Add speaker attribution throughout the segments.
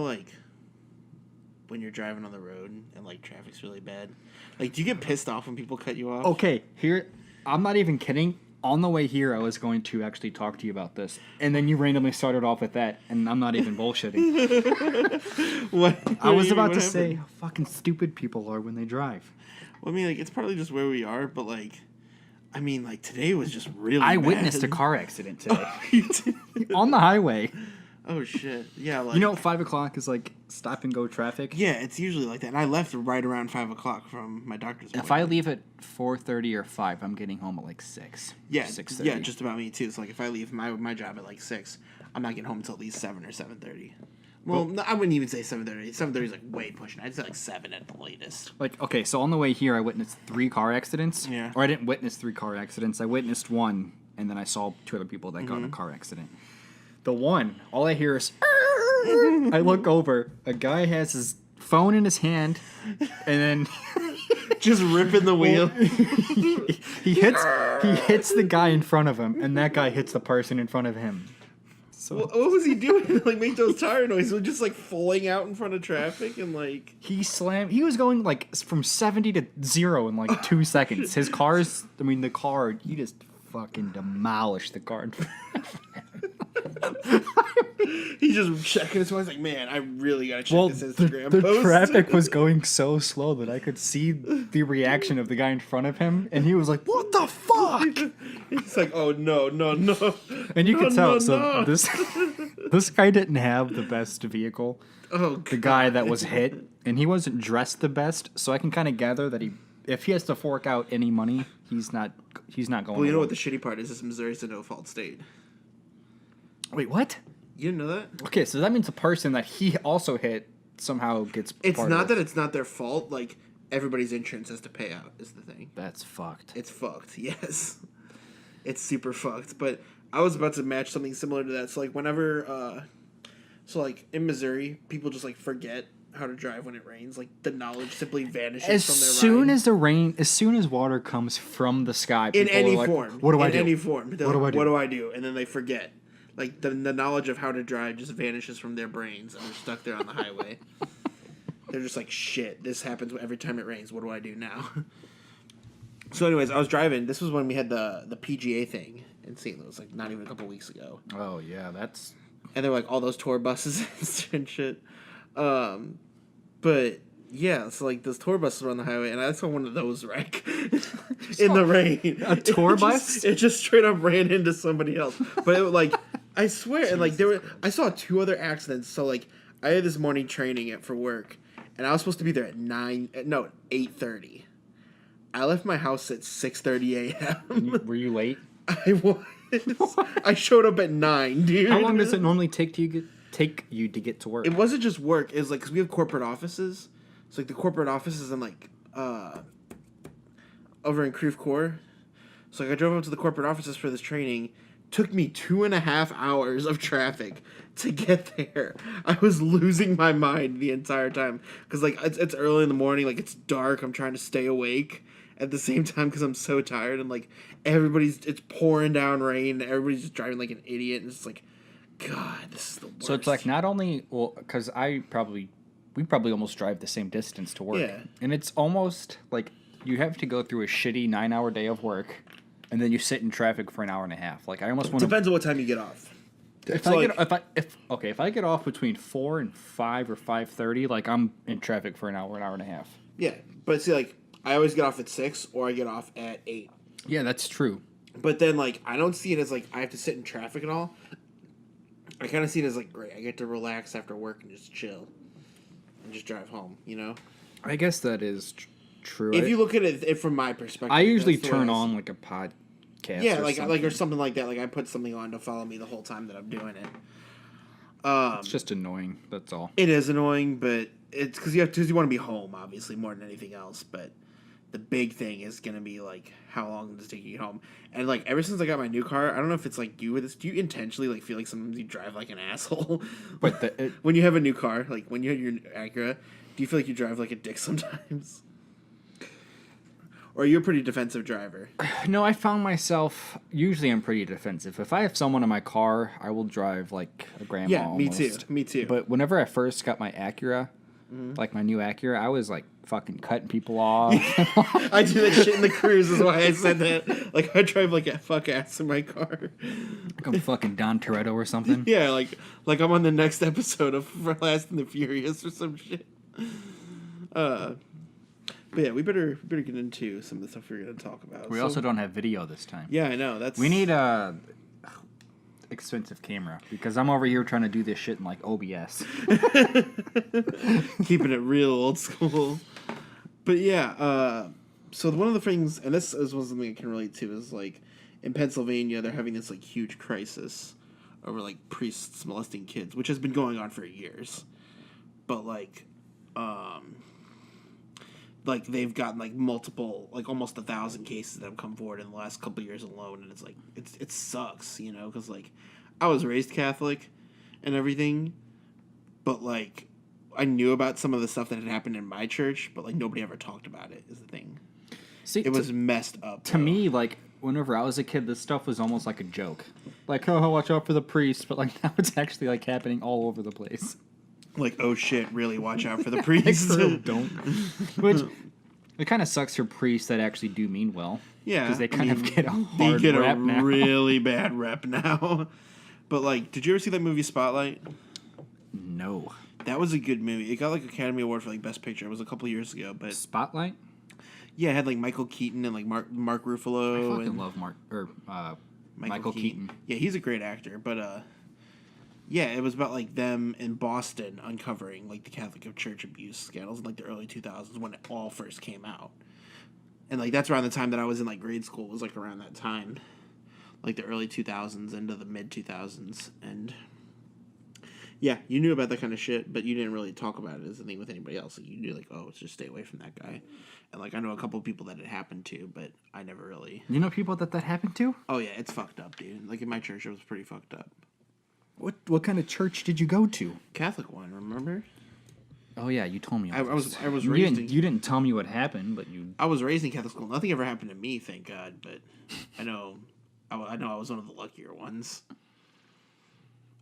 Speaker 1: Like, when you're driving on the road and, like, traffic's really bad. Like, do you get pissed off when people cut you off?
Speaker 2: Okay, here, I'm not even kidding. On the way here, I was going to actually talk to you about this. And then you randomly started off with that, and I'm not even bullshitting.
Speaker 1: What
Speaker 2: I was about to
Speaker 1: happened?
Speaker 2: say how fucking stupid people are when they drive.
Speaker 1: Well, I mean, like, it's probably just where we are, but, like, I mean, like, today was just really
Speaker 2: I
Speaker 1: bad.
Speaker 2: witnessed a car accident today.
Speaker 1: You did?
Speaker 2: On the highway.
Speaker 1: Oh, shit. Yeah, like...
Speaker 2: You know, 5 o'clock is like stop and go traffic.
Speaker 1: Yeah, it's usually like that. And I left right around 5 o'clock from my doctor's appointment.
Speaker 2: If I leave at 4:30 or 5, I'm getting home at like 6.
Speaker 1: Yeah,
Speaker 2: 6:30.
Speaker 1: yeah, just about me too. So like if I leave my job at like 6, I'm not getting home until at least 7 or 7:30. Well, no, I wouldn't even say 7:30. 7:30 is like way pushing. I'd say like 7 at the latest.
Speaker 2: Like, okay, so on the way here, I witnessed 3 car accidents.
Speaker 1: Yeah.
Speaker 2: Or I didn't witness 3 car accidents. I witnessed one, and then I saw 2 other people that got in a car accident. The one, all I hear is... I look over. A guy has his phone in his hand, and then...
Speaker 1: Just ripping the wheel.
Speaker 2: he hits the guy in front of him, and that guy hits the person in front of him. So
Speaker 1: What was he doing to like make those tire noises? Was just like falling out in front of traffic and like...
Speaker 2: he slammed. He was going like from 70 to 0 in like 2 seconds. His car's... I mean, the car... He just fucking demolished the car.
Speaker 1: He's just checking his phone. He's like, man, I really gotta check this Instagram
Speaker 2: the
Speaker 1: post.
Speaker 2: traffic was going so slow that I could see the reaction of the guy in front of him, and he was like, "What the fuck?"
Speaker 1: He's like, oh no.
Speaker 2: And you could tell. So
Speaker 1: no.
Speaker 2: this guy didn't have the best vehicle.
Speaker 1: Oh,
Speaker 2: The guy that was hit, and he wasn't dressed the best. So I can kind of gather that if he has to fork out any money, he's not going.
Speaker 1: Well, you know what the shitty part is Missouri's a no-fault state.
Speaker 2: Wait, what?
Speaker 1: You didn't know that?
Speaker 2: Okay, so that means the person that he also hit somehow gets.
Speaker 1: It's
Speaker 2: part
Speaker 1: not
Speaker 2: of
Speaker 1: that it's not their fault. Like, everybody's insurance has to pay out is the thing.
Speaker 2: That's fucked.
Speaker 1: It's fucked, yes. It's super fucked. But I was about to match something similar to that. So, like, whenever... so, like, in Missouri, people just, like, forget how to drive when it rains. Like, the knowledge simply vanishes
Speaker 2: As
Speaker 1: from their
Speaker 2: soon
Speaker 1: mind.
Speaker 2: as soon as water comes from the sky,
Speaker 1: In
Speaker 2: people
Speaker 1: any
Speaker 2: are like,
Speaker 1: form.
Speaker 2: What do I do?
Speaker 1: In any form. They're
Speaker 2: What do
Speaker 1: like,
Speaker 2: I do?
Speaker 1: What do I do? And then they forget. Like, the knowledge of how to drive just vanishes from their brains, and they're stuck there on the highway. They're just like, shit, this happens every time it rains. What do I do now? So anyways, I was driving. This was when we had the PGA thing in St. Louis, like, not even a couple weeks ago.
Speaker 2: Oh, yeah, that's...
Speaker 1: And there were, like, all those tour buses and shit. But... yeah, so, like, those tour buses were on the highway, and I saw one of those wreck in the rain.
Speaker 2: A tour bus?
Speaker 1: It just straight up ran into somebody else. But, it, like, I swear, and, like, I saw 2 other accidents. So, like, I had this morning training it for work, and I was supposed to be there at 8:30. I left my house at 6:30 a.m.
Speaker 2: Were you late?
Speaker 1: I was. I showed up at 9, dude.
Speaker 2: How long does it normally take you to get to work?
Speaker 1: It wasn't just work. It was, like, because we have corporate offices. So, like, the corporate office is in, like, over in Creve Coeur. So, like, I drove up to the corporate offices for this training. Took me 2.5 hours of traffic to get there. I was losing my mind the entire time. Because, like, it's early in the morning. Like, it's dark. I'm trying to stay awake at the same time because I'm so tired. And, like, it's pouring down rain. Everybody's just driving like an idiot. And it's like, God, this is the worst.
Speaker 2: So, it's like not only... Well, because we probably almost drive the same distance to work.
Speaker 1: Yeah.
Speaker 2: And it's almost like you have to go through a shitty 9-hour day of work, and then you sit in traffic for an hour and a half. Like, I almost want to...
Speaker 1: Depends on what time you get off.
Speaker 2: If I get off between 4 and 5 or 5:30, like, I'm in traffic for an hour and a half.
Speaker 1: Yeah, but see, like, I always get off at 6 or I get off at 8.
Speaker 2: Yeah, that's true.
Speaker 1: But then, like, I don't see it as, like, I have to sit in traffic at all. I kind of see it as, like, great. I get to relax after work and just chill. And just drive home, you know?
Speaker 2: I guess that is true.
Speaker 1: If you look at it from my perspective.
Speaker 2: I usually
Speaker 1: that's the way
Speaker 2: turn
Speaker 1: I see
Speaker 2: on,
Speaker 1: it.
Speaker 2: like, a podcast.
Speaker 1: Yeah,
Speaker 2: or
Speaker 1: or something like that. Like, I put something on to follow me the whole time that I'm doing it.
Speaker 2: It's just annoying, that's all.
Speaker 1: It is annoying, but it's because you want to be home, obviously, more than anything else. But the big thing is going to be, like, how long does it take you to get home? And, like, ever since I got my new car, I don't know if it's, like, you with this. Do you intentionally, like, feel like sometimes you drive like an asshole?
Speaker 2: But
Speaker 1: when you have a new car, like, when you have your Acura, do you feel like you drive like a dick sometimes? Or are you a pretty defensive driver?
Speaker 2: No, I found myself, usually I'm pretty defensive. If I have someone in my car, I will drive like a grandma
Speaker 1: Yeah, me too.
Speaker 2: almost.
Speaker 1: Me too.
Speaker 2: But whenever I first got my Acura, like my new Acura, I was like fucking cutting people off.
Speaker 1: I do that shit in the cruise, is why I said that. Like, I drive like a fuck ass in my car.
Speaker 2: Like I'm fucking Don Toretto or something.
Speaker 1: Yeah, like I'm on the next episode of Fast and the Furious or some shit. But yeah, we better get into some of the stuff we're gonna talk about.
Speaker 2: We also don't have video this time.
Speaker 1: Yeah, I know.
Speaker 2: We need a expensive camera because I'm over here trying to do this shit in like OBS.
Speaker 1: Keeping it real old school. But yeah, so one of the things, and this is something I can relate to, is like in Pennsylvania they're having this like huge crisis over like priests molesting kids, which has been going on for years. But like they've gotten like multiple, like almost 1,000 cases that have come forward in the last couple of years alone, and it's like it sucks, you know, because like I was raised Catholic and everything, but like I knew about some of the stuff that had happened in my church, but like nobody ever talked about it. Is the thing.
Speaker 2: See,
Speaker 1: it was messed up.
Speaker 2: To me, like whenever I was a kid, this stuff was almost like a joke. Like, oh, watch out for the priest, but like now it's actually like happening all over the place.
Speaker 1: Like, oh shit, really watch out for the priests.
Speaker 2: Don't. Which it kind of sucks for priests that actually do mean well.
Speaker 1: Yeah,
Speaker 2: because they kind of get a hard
Speaker 1: they get
Speaker 2: rep
Speaker 1: a
Speaker 2: now.
Speaker 1: really bad rep now. But like, did you ever see that movie Spotlight?
Speaker 2: No.
Speaker 1: That was a good movie. It got like Academy Award for like Best Picture. It was a couple years ago, but
Speaker 2: Spotlight.
Speaker 1: Yeah, it had like Michael Keaton and like Mark Ruffalo.
Speaker 2: I fucking love Michael Keaton.
Speaker 1: Yeah, he's a great actor, but yeah, it was about like them in Boston uncovering like the Catholic Church abuse scandals in like the early 2000s when it all first came out. And like that's around the time that I was in like grade school. It was like around that time. Like the early 2000s into the mid 2000s, and yeah, you knew about that kind of shit, but you didn't really talk about it as a thing with anybody else. Like, you knew like, oh, just stay away from that guy. And like I know a couple of people that it happened to, but I never really.
Speaker 2: You know people that happened to?
Speaker 1: Oh yeah, it's fucked up, dude. Like in my church, it was pretty fucked up.
Speaker 2: What kind of church did you go to?
Speaker 1: Catholic one, remember?
Speaker 2: Oh yeah, you told me.
Speaker 1: I was
Speaker 2: you
Speaker 1: raised.
Speaker 2: You didn't tell me what happened, but you.
Speaker 1: I was raised in Catholic school. Nothing ever happened to me, thank God. But I know I was one of the luckier ones.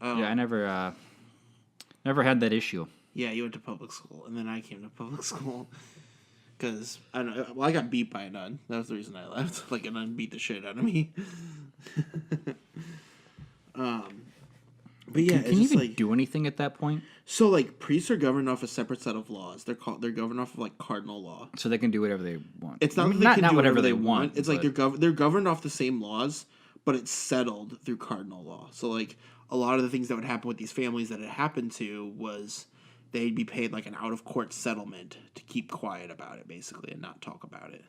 Speaker 2: Yeah, I never had that issue.
Speaker 1: Yeah, you went to public school, and then I came to public school. Because, I don't know, well, I got beat by a nun. That was the reason I left. Like, a nun beat the shit out of me. But yeah,
Speaker 2: can you even do anything at that point?
Speaker 1: So, like, priests are governed off a separate set of laws. They're governed off of, like, cardinal law.
Speaker 2: So they can do whatever they want.
Speaker 1: It's not whatever they want. It's like they're governed off the same laws, but it's settled through cardinal law. So, like, a lot of the things that would happen with these families that it happened to was they'd be paid like an out-of-court settlement to keep quiet about it, basically, and not talk about it.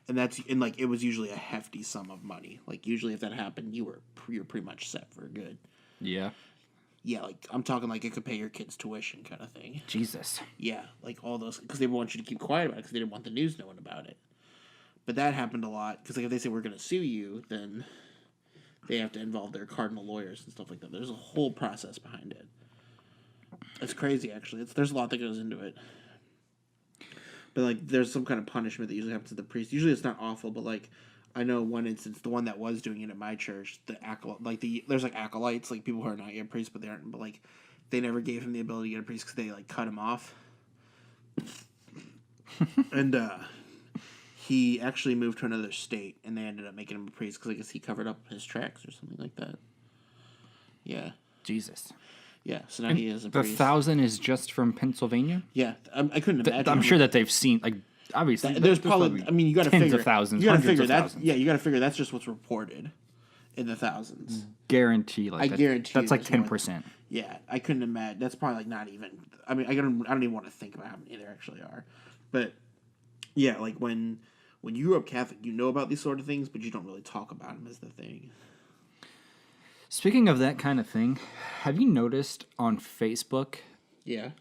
Speaker 1: And like it was usually a hefty sum of money. Like usually, if that happened, you're pretty much set for good.
Speaker 2: Yeah.
Speaker 1: Yeah, like I'm talking like it could pay your kids' tuition kind of thing.
Speaker 2: Jesus.
Speaker 1: Yeah, like all those because they want you to keep quiet about it because they didn't want the news knowing about it. But that happened a lot because like if they say we're going to sue you, then they have to involve their cardinal lawyers and stuff like that. There's a whole process behind it. It's crazy, actually. There's a lot that goes into it. But, like, there's some kind of punishment that usually happens to the priest. Usually it's not awful, but, like, I know one instance, the one that was doing it at my church, there's, like, acolytes, like, people who are not yet priests, but they aren't, but, like, they never gave him the ability to get a priest because they, like, cut him off. And, he actually moved to another state, and they ended up making him a priest because I guess he covered up his tracks or something like that. Yeah.
Speaker 2: Jesus.
Speaker 1: Yeah, so now he is a
Speaker 2: the
Speaker 1: priest.
Speaker 2: 1,000 is just from Pennsylvania?
Speaker 1: Yeah, I couldn't imagine.
Speaker 2: I'm sure that they've seen, like, obviously.
Speaker 1: There's probably, I mean, you got to figure.
Speaker 2: Tens of thousands,
Speaker 1: you got to
Speaker 2: hundreds
Speaker 1: figure
Speaker 2: of
Speaker 1: that.
Speaker 2: thousands.
Speaker 1: Yeah, you got to figure that's just what's reported in the thousands.
Speaker 2: Guarantee, like,
Speaker 1: I guarantee
Speaker 2: that's like
Speaker 1: there's
Speaker 2: 10%.
Speaker 1: Yeah, I couldn't imagine. That's probably like not even. I mean, I don't even want to think about how many there actually are. But yeah, like when you grew up Catholic, you know about these sort of things, but you don't really talk about them as the thing.
Speaker 2: Speaking of that kind of thing, have you noticed on Facebook?
Speaker 1: Yeah.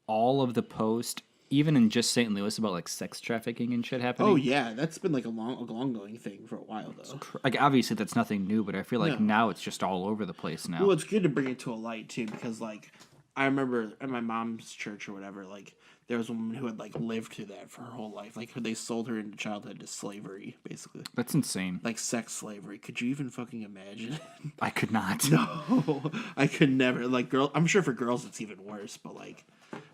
Speaker 2: All of the posts, even in just St. Louis, about like sex trafficking and shit happening.
Speaker 1: Oh yeah, that's been like a long going thing for a while though.
Speaker 2: Like obviously that's nothing new, but I feel like now it's just all over the place now.
Speaker 1: Well, it's good to bring it to a light too, because like I remember at my mom's church or whatever, like there was a woman who had like lived through that for her whole life. Like they sold her into childhood to slavery, basically.
Speaker 2: That's insane.
Speaker 1: Like sex slavery. Could you even fucking imagine?
Speaker 2: I could not.
Speaker 1: No, I could never. Like I'm sure for girls it's even worse, but like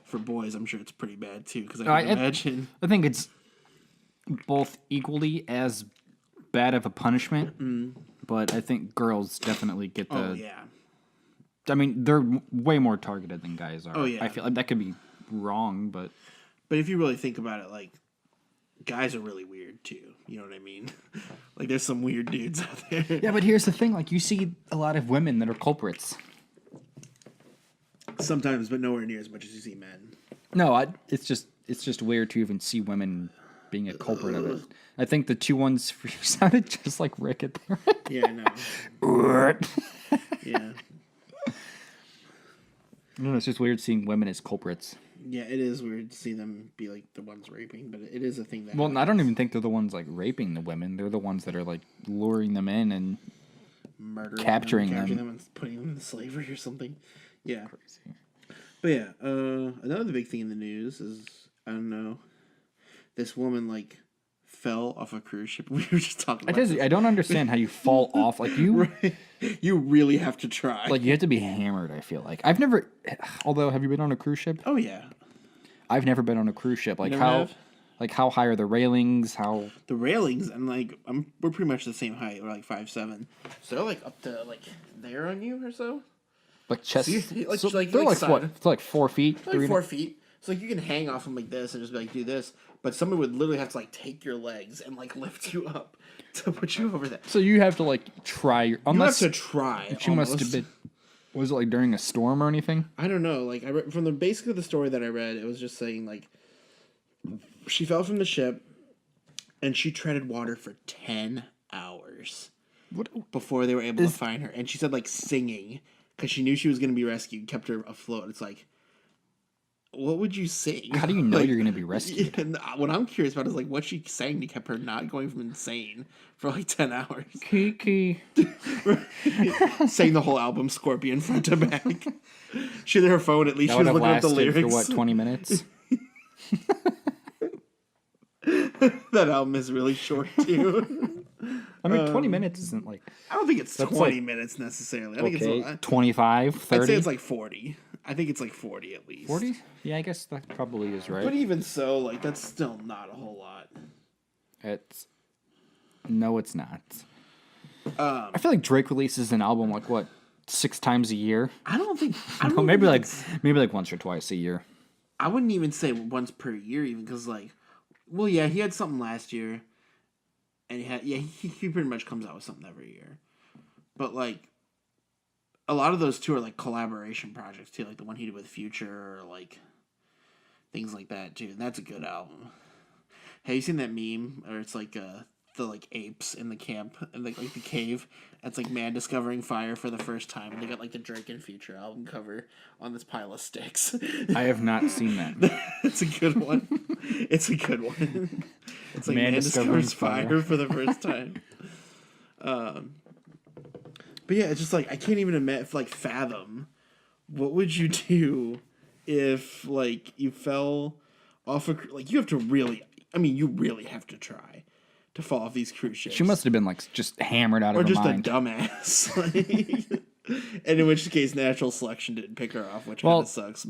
Speaker 1: for boys, I'm sure it's pretty bad too. Because I can imagine.
Speaker 2: I think it's both equally as bad of a punishment, but I think girls definitely get the.
Speaker 1: Oh yeah.
Speaker 2: I mean, they're way more targeted than guys are.
Speaker 1: Oh yeah.
Speaker 2: I feel like that could be wrong, but
Speaker 1: if you really think about it, like guys are really weird too. You know what I mean? Like there's some weird dudes out there.
Speaker 2: yeah. But here's the thing: like you see a lot of women that are culprits.
Speaker 1: Sometimes, but nowhere near as much as you see men.
Speaker 2: No, it's just weird to even see women being a culprit of it. I think the two ones for you sounded just like Rick at the
Speaker 1: Yeah, I know. Yeah.
Speaker 2: No, it's just weird seeing women as culprits.
Speaker 1: Yeah, it is weird to see them be like the ones raping, but it is a thing that.
Speaker 2: Well,
Speaker 1: happens.
Speaker 2: I don't even think they're the ones like raping the women. They're the ones that are like luring them in and
Speaker 1: murdering
Speaker 2: capturing
Speaker 1: them
Speaker 2: them
Speaker 1: and putting them into slavery or something. Yeah.
Speaker 2: Crazy.
Speaker 1: But yeah, another big thing in the news is I don't know, this woman like fell off a cruise ship. We were just talking about this.
Speaker 2: I don't understand how you fall off. Like you,
Speaker 1: Right. You really have to try.
Speaker 2: like you have to be hammered. I feel like I've never. Although, have you been on a cruise ship?
Speaker 1: Oh yeah.
Speaker 2: I've never been on a cruise ship. Like
Speaker 1: Never
Speaker 2: how,
Speaker 1: have?
Speaker 2: like how high are the railings? How
Speaker 1: The railings and like we're pretty much the same height. We're like 5'7", so they're like up to like there on you or so.
Speaker 2: like chest?
Speaker 1: So you- like-
Speaker 2: so
Speaker 1: like-
Speaker 2: they're
Speaker 1: like
Speaker 2: like what?
Speaker 1: side.
Speaker 2: It's like 4 feet.
Speaker 1: Like
Speaker 2: 3
Speaker 1: 4 feet. So like you can hang off them like this and just be like do this, but someone would literally have to like take your legs and like lift you up to put you over that.
Speaker 2: So you have to like try. Unless
Speaker 1: You have to try.
Speaker 2: she must have
Speaker 1: almost.
Speaker 2: been. Was it like during a storm or anything?
Speaker 1: I don't know. Like I read, from the basically the story that I read, it was just saying like she fell from the ship and she treaded water for 10 hours
Speaker 2: What?
Speaker 1: before they were able to find her. And she said like singing because she knew she was going to be rescued, kept her afloat. It's like, what would you sing?
Speaker 2: How do you know
Speaker 1: Like,
Speaker 2: you're gonna be rescued?
Speaker 1: And what I'm curious about is like what she sang to keep her not going from insane for like 10 hours.
Speaker 2: Kiki.
Speaker 1: Sang the whole album Scorpion front to back. She had her phone at least.
Speaker 2: That
Speaker 1: She
Speaker 2: would
Speaker 1: was
Speaker 2: have
Speaker 1: looking at the
Speaker 2: lasted for
Speaker 1: lyrics.
Speaker 2: what 20 minutes?
Speaker 1: That album is really short too.
Speaker 2: I mean, 20 minutes isn't like
Speaker 1: I don't think it's
Speaker 2: That's
Speaker 1: 20
Speaker 2: like-
Speaker 1: minutes necessarily. I think it's
Speaker 2: okay. 25, 30.
Speaker 1: I'd say it's like 40. I think it's like 40 at least.
Speaker 2: 40? Yeah, I guess that probably is right.
Speaker 1: But even so, like that's still not a whole lot.
Speaker 2: It's no, it's not. I feel like Drake releases an album like what 6 times a year.
Speaker 1: I don't think. I don't
Speaker 2: No, maybe
Speaker 1: think
Speaker 2: like
Speaker 1: it's-
Speaker 2: once or twice a year.
Speaker 1: I wouldn't even say once per year, even because like, well, yeah, he had something last year, and he pretty much comes out with something every year, but like, a lot of those two are like collaboration projects too, like the one he did with Future, or like things like that too. And that's a good album. Have you seen that meme? Or it's like the like apes in the camp and like the cave. It's like man discovering fire for the first time. And they got like the Drake and Future album cover on this pile of sticks.
Speaker 2: I have not seen that.
Speaker 1: It's a good one. It's a good one. It's like
Speaker 2: Man
Speaker 1: man
Speaker 2: discovering
Speaker 1: discovers fire for the first time. But yeah, it's just like I can't even fathom what would you do if like you fell off a like you have to really I mean you really have to try to fall off these cruise ships.
Speaker 2: She must have been like just hammered out
Speaker 1: or
Speaker 2: of her
Speaker 1: just
Speaker 2: mind.
Speaker 1: a dumbass. Like, and in which case natural selection didn't pick her off, which kind
Speaker 2: Well-
Speaker 1: of sucks.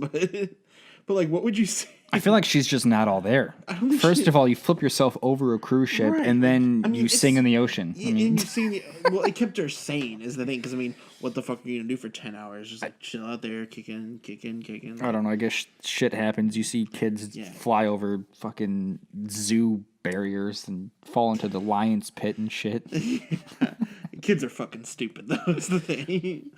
Speaker 1: But like what would you say?
Speaker 2: I feel like she's just not all there.
Speaker 1: don't think
Speaker 2: First
Speaker 1: she-
Speaker 2: of all, you flip yourself over a cruise ship
Speaker 1: Right.
Speaker 2: and then
Speaker 1: I mean,
Speaker 2: you sing
Speaker 1: it's-
Speaker 2: in the ocean. I
Speaker 1: And
Speaker 2: mean,
Speaker 1: you see, well, it kept her sane is the thing. Because I mean, what the fuck are you gonna do for 10 hours? Just like chill out there, kicking.
Speaker 2: I don't know. I guess shit happens. You see kids
Speaker 1: Yeah.
Speaker 2: fly over fucking zoo barriers and fall into the lion's pit and shit.
Speaker 1: Kids are fucking stupid though. Is the thing.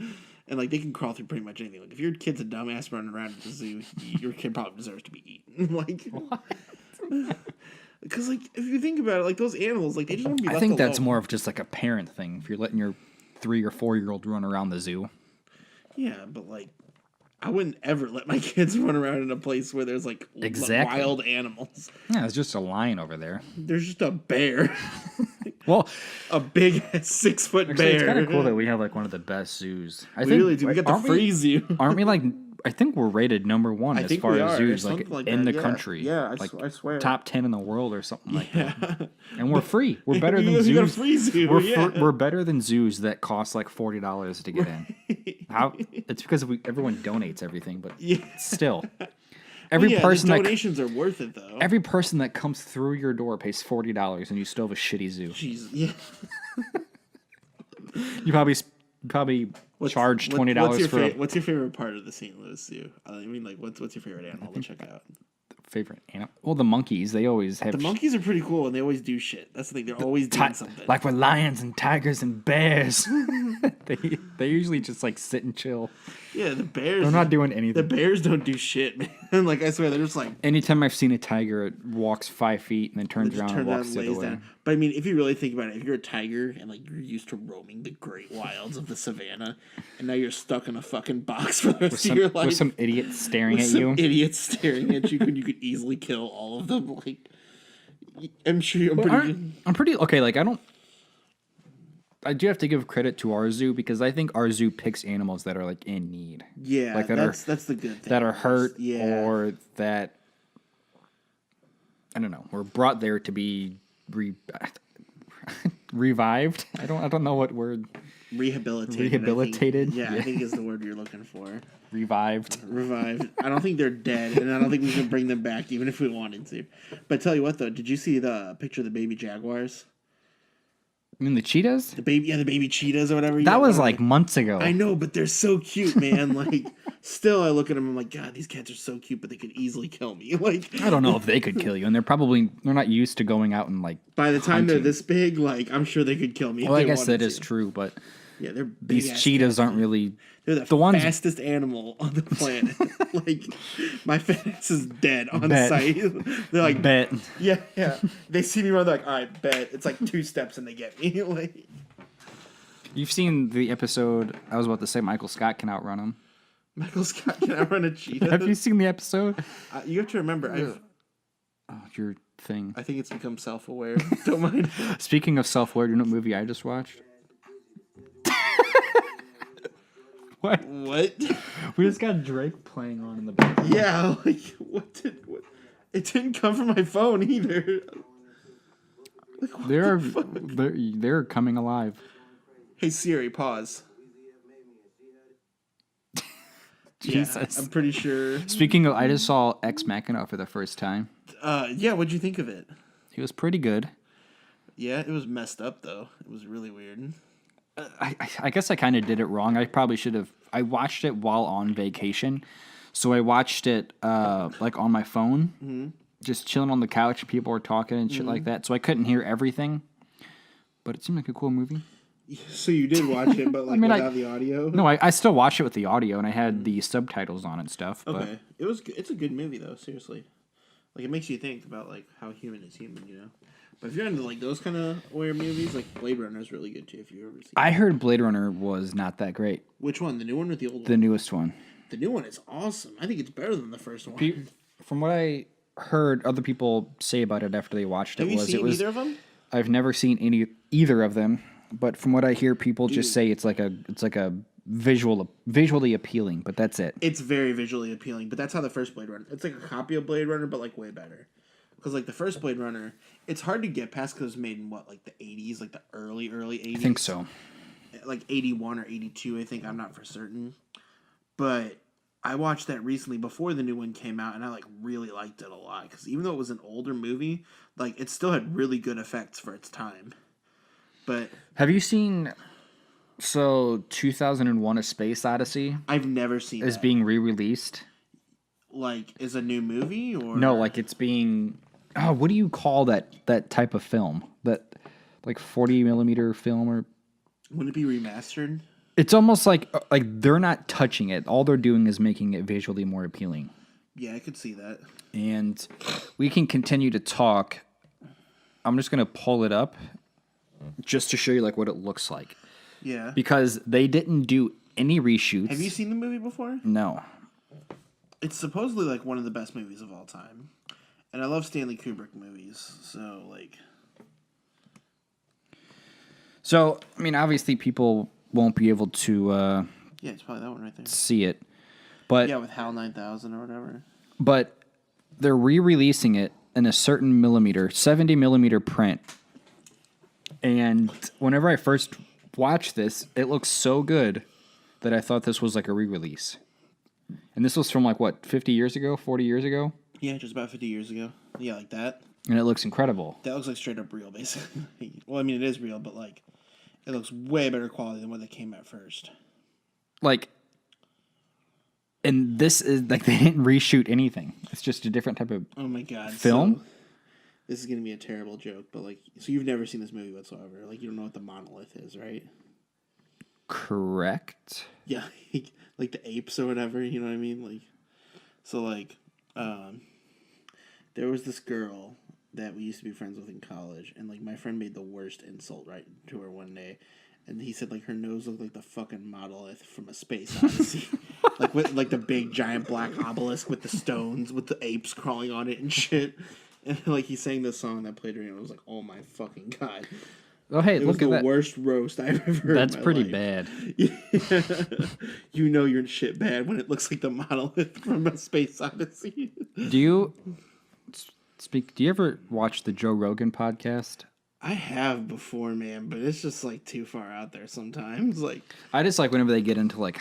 Speaker 1: And like they can crawl through pretty much anything. Like if your kid's a dumbass running around at the zoo, your kid probably deserves to be eaten. Like, because like if you think about it, like those animals, like they just want to be.
Speaker 2: I
Speaker 1: left
Speaker 2: think that's
Speaker 1: alone.
Speaker 2: more of just like a parent thing. If you're letting your 3 or 4-year-old run around the zoo.
Speaker 1: Yeah, but like, I wouldn't ever let my kids run around in a place where there's like
Speaker 2: Exactly.
Speaker 1: wild animals.
Speaker 2: Yeah, it's just a lion over there.
Speaker 1: There's just a bear,
Speaker 2: Well,
Speaker 1: a big 6-foot
Speaker 2: actually,
Speaker 1: bear.
Speaker 2: it's kind of cool that we have like one of the best zoos. I
Speaker 1: We
Speaker 2: think
Speaker 1: really do. We got the
Speaker 2: aren't
Speaker 1: free zoo.
Speaker 2: Aren't we like I think we're rated number one as far as zoos, like
Speaker 1: something like
Speaker 2: in
Speaker 1: that,
Speaker 2: the
Speaker 1: yeah.
Speaker 2: country.
Speaker 1: Yeah,
Speaker 2: like
Speaker 1: I swear.
Speaker 2: top 10 in the world or something like
Speaker 1: Yeah.
Speaker 2: that. And we're free. We're better than
Speaker 1: You got a
Speaker 2: zoos.
Speaker 1: free zoo,
Speaker 2: We're better than zoos that cost like $40 to get in. How? It's because everyone donates everything, but still. Every person
Speaker 1: the donations are worth it though.
Speaker 2: Every person that comes through your door pays $40, and you still have a shitty zoo.
Speaker 1: Jeez, yeah.
Speaker 2: You probably charge $20 for
Speaker 1: what's your favorite part of the St. Louis Zoo? I mean, like, what's your favorite animal to check out?
Speaker 2: favorite animal. Well, the monkeys. They always have.
Speaker 1: The monkeys are pretty cool, and they always do shit. That's the thing. They're always doing something.
Speaker 2: Like with lions and tigers and bears. they usually just like sit and chill.
Speaker 1: Yeah, the bears.
Speaker 2: They're not doing anything.
Speaker 1: The bears don't do shit, man. Like, I swear, they're just like.
Speaker 2: Anytime I've seen a tiger, it walks 5 feet and then turns around and walks the other way.
Speaker 1: But I mean, if you really think about it, if you're a tiger and like you're used to roaming the great wilds of the savannah, and now you're stuck in a fucking box for the rest of your life
Speaker 2: with some idiot staring at you,
Speaker 1: idiots staring at you, and you could easily kill all of them. Like, I'm sure
Speaker 2: I'm pretty okay. Like, I do have to give credit to our zoo because I think our zoo picks animals that are like in need.
Speaker 1: Yeah,
Speaker 2: like
Speaker 1: that's the good thing.
Speaker 2: That are hurt,
Speaker 1: or
Speaker 2: that I don't know, were brought there to be revived. I don't know what word.
Speaker 1: Rehabilitated. I think is the word you're looking for.
Speaker 2: Revived.
Speaker 1: I don't think they're dead, and I don't think we can bring them back even if we wanted to. But tell you what, though, did you see the picture of the baby jaguars?
Speaker 2: I mean, the cheetahs?
Speaker 1: The baby cheetahs or whatever.
Speaker 2: That was like months ago.
Speaker 1: I know, but they're so cute, man. Like, still, I look at them, I'm like, God, these cats are so cute, but they could easily kill me. Like,
Speaker 2: I don't know if they could kill you, and they're not used to going out and like.
Speaker 1: By the time they're this big, like, I'm sure they could kill me.
Speaker 2: Well, I guess that is true, but.
Speaker 1: Yeah, they're
Speaker 2: these cheetahs aren't really.
Speaker 1: They're the fastest animal on the planet. Like, my fence is dead on sight. They're like,
Speaker 2: bet.
Speaker 1: Yeah. They see me run, they're like, all right, bet. It's like 2 steps and they get me. Like,
Speaker 2: you've seen the episode. I was about to say Michael Scott can outrun him.
Speaker 1: Michael Scott can outrun a cheetah.
Speaker 2: Have you seen the episode?
Speaker 1: You have to remember,
Speaker 2: your thing.
Speaker 1: I think it's become self-aware. Don't mind.
Speaker 2: Speaking of self-aware, do you know what movie I just watched? What? We just got Drake playing on in the background.
Speaker 1: Yeah, like what? It didn't come from my phone either. Like,
Speaker 2: they're coming alive.
Speaker 1: Hey Siri, pause.
Speaker 2: Jesus,
Speaker 1: yeah, I'm pretty sure.
Speaker 2: Speaking of, I just saw Ex Machina for the first time.
Speaker 1: Yeah, what'd you think of it?
Speaker 2: It was pretty good.
Speaker 1: Yeah, it was messed up though. It was really weird.
Speaker 2: I guess I kind of did it wrong. I probably should have. I watched it while on vacation, so I watched it like on my phone, just chilling on the couch. People were talking and shit like that, so I couldn't hear everything. But it seemed like a cool movie.
Speaker 1: So you did watch it, but like without the audio?
Speaker 2: No, I still watched it with the audio, and I had the subtitles on and stuff.
Speaker 1: Okay, it's a good movie though. Seriously, like it makes you think about like how human is human, you know. But if you're into like those kind of weird movies, like Blade Runner is really good too. If you ever seen.
Speaker 2: I heard Blade Runner was not that great.
Speaker 1: Which one? The new one or the old one?
Speaker 2: The newest one.
Speaker 1: The new one is awesome. I think it's better than the first one.
Speaker 2: From what I heard other people say about it after they watched it,
Speaker 1: Have you seen either of them?
Speaker 2: I've never seen either of them, but from what I hear, people just say it's like a visually appealing, but that's it.
Speaker 1: It's very visually appealing, but that's how the first Blade Runner. It's like a copy of Blade Runner, but like way better. Because like the first Blade Runner, it's hard to get past because it was made in what, like the 80s, like the early 80s.
Speaker 2: I think so.
Speaker 1: Like 81 or 82, I think. I'm not for certain. But I watched that recently before the new one came out, and I like really liked it a lot. Because even though it was an older movie, like it still had really good effects for its time. But
Speaker 2: have you seen 2001: A Space Odyssey?
Speaker 1: I've never seen
Speaker 2: is being re-released.
Speaker 1: Like, is a new movie or
Speaker 2: no? Like it's being. Oh, what do you call that type of film? That like 40 millimeter film or?
Speaker 1: Wouldn't it be remastered?
Speaker 2: It's almost like they're not touching it. All they're doing is making it visually more appealing.
Speaker 1: Yeah, I could see that.
Speaker 2: And we can continue to talk. I'm just gonna pull it up, just to show you like what it looks like.
Speaker 1: Yeah.
Speaker 2: Because they didn't do any reshoots.
Speaker 1: Have you seen the movie before?
Speaker 2: No.
Speaker 1: It's supposedly like one of the best movies of all time. And I love Stanley Kubrick movies, so like.
Speaker 2: So, I mean, obviously people won't be able to
Speaker 1: yeah, it's probably that one right there.
Speaker 2: see it. But
Speaker 1: Yeah, with HAL 9000 or whatever.
Speaker 2: But they're re-releasing it in a certain millimeter, 70 millimeter print. And whenever I first watched this, it looks so good that I thought this was like a re-release. And this was from like what, 50 years ago, 40 years ago?
Speaker 1: Yeah, just about 50 years ago. Yeah, like that.
Speaker 2: And it looks incredible.
Speaker 1: That looks like straight up real, basically. Well, I mean, it is real, but like, it looks way better quality than what they came at first.
Speaker 2: Like, and this is like they didn't reshoot anything. It's just a different type of
Speaker 1: Oh my god.
Speaker 2: film.
Speaker 1: So, this is gonna be a terrible joke, but like, so you've never seen this movie whatsoever. Like, you don't know what the monolith is, right?
Speaker 2: Correct.
Speaker 1: Yeah, like the apes or whatever. You know what I mean? Like, so like, there was this girl that we used to be friends with in college, and like my friend made the worst insult right to her one day, and he said like her nose looked like the fucking monolith from A Space Odyssey, like with like the big giant black obelisk with the stones with the apes crawling on it and shit, and like he sang this song that played her, and I was like, oh my fucking god.
Speaker 2: Oh hey,
Speaker 1: It
Speaker 2: look
Speaker 1: was
Speaker 2: at
Speaker 1: the
Speaker 2: that.
Speaker 1: worst roast I've ever heard.
Speaker 2: That's
Speaker 1: in my
Speaker 2: pretty
Speaker 1: life.
Speaker 2: bad.
Speaker 1: You know you're shit bad when it looks like the monolith from A Space Odyssey.
Speaker 2: Do you ever watch the Joe Rogan podcast?
Speaker 1: I have before, man, but it's just like too far out there sometimes. Like,
Speaker 2: I just like whenever they get into like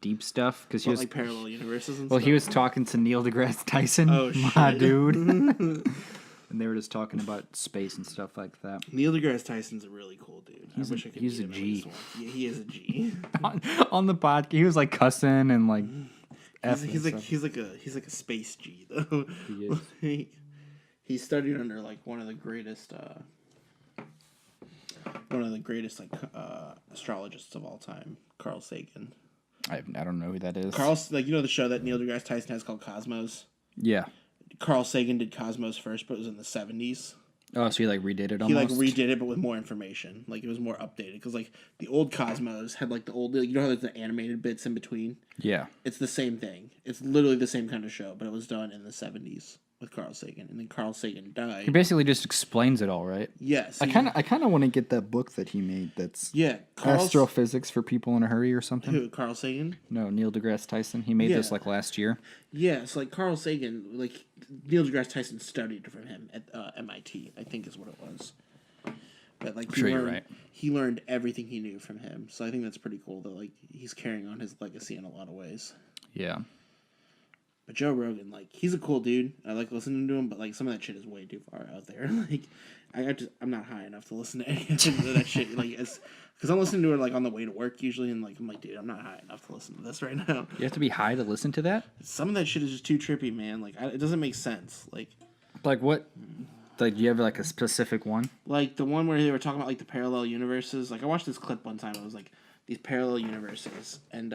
Speaker 2: deep stuff because he was
Speaker 1: like parallel universes and
Speaker 2: well,
Speaker 1: stuff.
Speaker 2: he was talking to Neil deGrasse Tyson,
Speaker 1: Oh,
Speaker 2: my
Speaker 1: shit.
Speaker 2: dude, and they were just talking about space and stuff like that.
Speaker 1: Neil deGrasse Tyson's a really cool dude. I wish I could
Speaker 2: he's
Speaker 1: meet
Speaker 2: a
Speaker 1: him at
Speaker 2: G.
Speaker 1: least once. Yeah, he is a G.
Speaker 2: On the podcast, he was like cussing and like.
Speaker 1: He's like a space G though.
Speaker 2: He is.
Speaker 1: Like, he studied under like one of the greatest like astrologists of all time, Carl Sagan.
Speaker 2: I don't know who that is.
Speaker 1: Like, you know the show that Neil deGrasse Tyson has called Cosmos?
Speaker 2: Yeah.
Speaker 1: Carl Sagan did Cosmos first, but it was in the 70s.
Speaker 2: Oh, so he like redid it almost.
Speaker 1: He like redid it, but with more information. Like, it was more updated because like the old Cosmos had like the old, you know how there's the animated bits in between.
Speaker 2: Yeah.
Speaker 1: It's the same thing. It's literally the same kind of show, but it was done in the 70s with Carl Sagan, and then Carl Sagan died.
Speaker 2: He basically just explains it all, right?
Speaker 1: Yes,
Speaker 2: I kind of want to get that book that he made. That's Astrophysics for People in a Hurry or something.
Speaker 1: Who, Carl Sagan?
Speaker 2: No, Neil deGrasse Tyson. He made this like last year.
Speaker 1: Yeah, so like Carl Sagan, like Neil deGrasse Tyson studied from him at MIT, I think is what it was. But like he learned everything he knew from him. So I think that's pretty cool that like he's carrying on his legacy in a lot of ways.
Speaker 2: Yeah.
Speaker 1: But Joe Rogan, like, he's a cool dude. I like listening to him, but like some of that shit is way too far out there. Like, I'm not high enough to listen to any of that shit. Like, because I'm listening to it like on the way to work usually, and like I'm like, dude, I'm not high enough to listen to this right now.
Speaker 2: You have to be high to listen to that?
Speaker 1: Some of that shit is just too trippy, man. Like, it doesn't make sense.
Speaker 2: Like what? Like, do you have like a specific one?
Speaker 1: Like the one where they were talking about like the parallel universes. Like, I watched this clip one time. It was like these parallel universes, and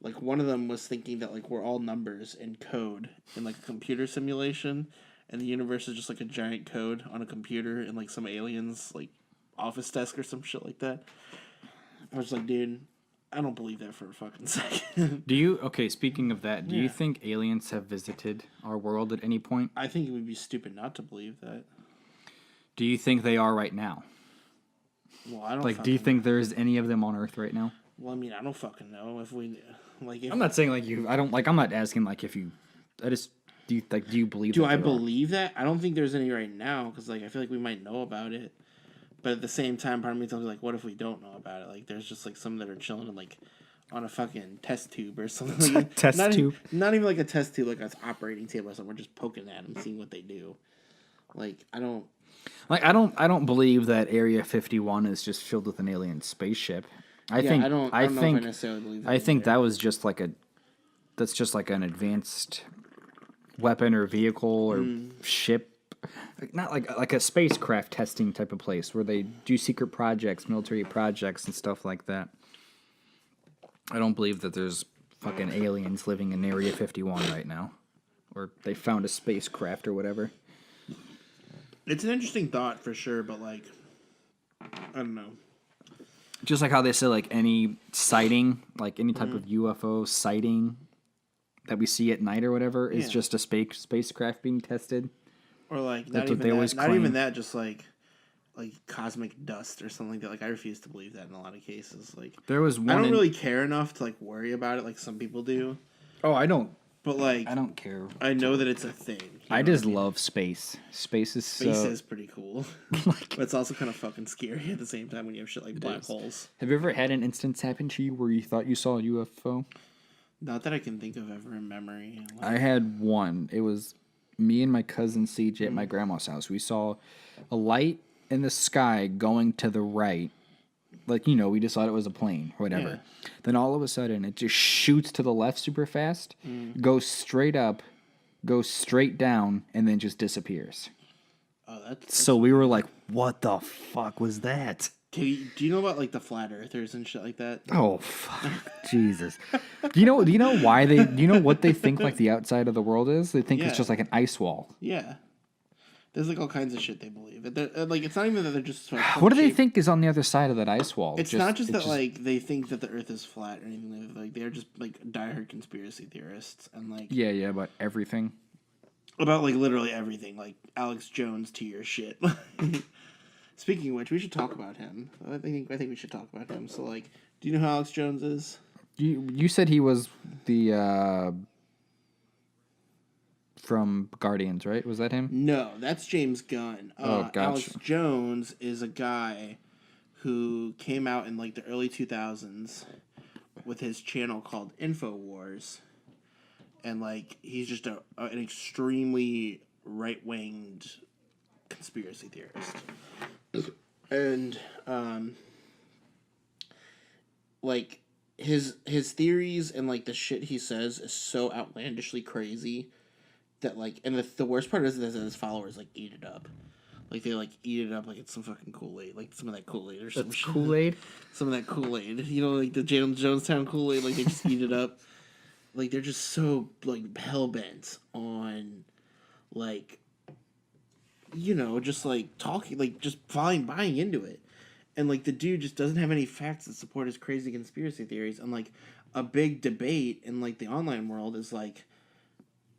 Speaker 1: like one of them was thinking that like we're all numbers in code in like a computer simulation, and the universe is just like a giant code on a computer in like some aliens like office desk or some shit like that. I was like, dude, I don't believe that for a fucking second.
Speaker 2: Speaking of that, do you think aliens have visited our world at any point?
Speaker 1: I think it would be stupid not to believe that.
Speaker 2: Do you think they are right now?
Speaker 1: Well, I don't
Speaker 2: like, do you think there's any of them on Earth right now?
Speaker 1: Well, I mean, I don't fucking know if we like.
Speaker 2: I'm not saying like you. I don't like. I'm not asking like if you. I just do you like. Do you believe?
Speaker 1: Do I believe that? I don't think there's any right now because like I feel like we might know about it, but at the same time, part of me tells me like, what if we don't know about it? Like, there's just like some that are chilling in, like on a fucking test tube or something. Like,
Speaker 2: tube.
Speaker 1: Not even like a test tube, like an operating table or something. We're just poking at them, seeing what they do. Like, I don't.
Speaker 2: Like, I don't believe that Area 51 is just filled with an alien spaceship. I think know if I necessarily believe that. I think that was just like that's just like an advanced weapon or vehicle or ship, not like a spacecraft testing type of place where they do secret projects, military projects and stuff like that. I don't believe that there's fucking aliens living in Area 51 right now, or they found a spacecraft or whatever.
Speaker 1: It's an interesting thought for sure, but like, I don't know.
Speaker 2: Just like how they say, like, any sighting, like any type of UFO sighting that we see at night or whatever is just a spacecraft being tested.
Speaker 1: Or like,
Speaker 2: That's what they always claim.
Speaker 1: Not even that, just like, like cosmic dust or something like that. Like I refuse to believe that in a lot of cases. Like
Speaker 2: There was one.
Speaker 1: I don't really care enough to like worry about it like some people do.
Speaker 2: Oh, I don't.
Speaker 1: But like
Speaker 2: I don't care.
Speaker 1: I know that it's a thing.
Speaker 2: I just love space. Space is so.
Speaker 1: Space is pretty cool,
Speaker 2: like,
Speaker 1: but it's also kind of fucking scary at the same time when you have shit like black
Speaker 2: is.
Speaker 1: holes.
Speaker 2: Have you ever had an instance happen to you where you thought you saw a UFO?
Speaker 1: Not that I can think of ever in memory.
Speaker 2: I had one. It was me and my cousin CJ at my grandma's house. We saw a light in the sky going to the right. Like, you know, we just thought it was a plane or whatever.
Speaker 1: Yeah.
Speaker 2: Then all of a sudden, it just shoots to the left super fast, goes straight up, goes straight down, and then just disappears.
Speaker 1: Oh, that's
Speaker 2: So we were like, what the fuck was that?
Speaker 1: do you know about like the flat earthers and shit like that?
Speaker 2: Oh, fuck. Jesus. Do you know why do you know what they think like the outside of the world is? They think
Speaker 1: Yeah.
Speaker 2: it's just like an ice wall.
Speaker 1: Yeah. There's like all kinds of shit they believe. Like it's not even that they're just.
Speaker 2: What do they think is on the other side of that ice wall?
Speaker 1: It's not just that like they think that the Earth is flat or anything. Like they're just like diehard conspiracy theorists and like
Speaker 2: Yeah, about everything.
Speaker 1: about like literally everything. Like Alex Jones to your shit. Speaking of which, we should talk about him. I think we should talk about him. So like, do you know who Alex Jones is?
Speaker 2: You said he was the from Guardians, right? Was that him?
Speaker 1: No, that's James Gunn.
Speaker 2: Gotcha.
Speaker 1: Alex Jones is a guy who came out in like the early 2000s with his channel called InfoWars. And like he's just an extremely right-winged conspiracy theorist. And like his theories and like the shit he says is so outlandishly crazy that like, and the worst part is that his followers like eat it up. Like they like eat it up like it's some fucking Kool-Aid, like some of that Kool-Aid or some
Speaker 2: That's
Speaker 1: shit.
Speaker 2: Kool-Aid?
Speaker 1: Some of that Kool-Aid, you know, like the Jonestown Kool-Aid. Like they just eat it up. Like they're just so like hell bent on, like, you know, just like talking, like just buying into it, and like the dude just doesn't have any facts that support his crazy conspiracy theories. And like a big debate in like the online world is like,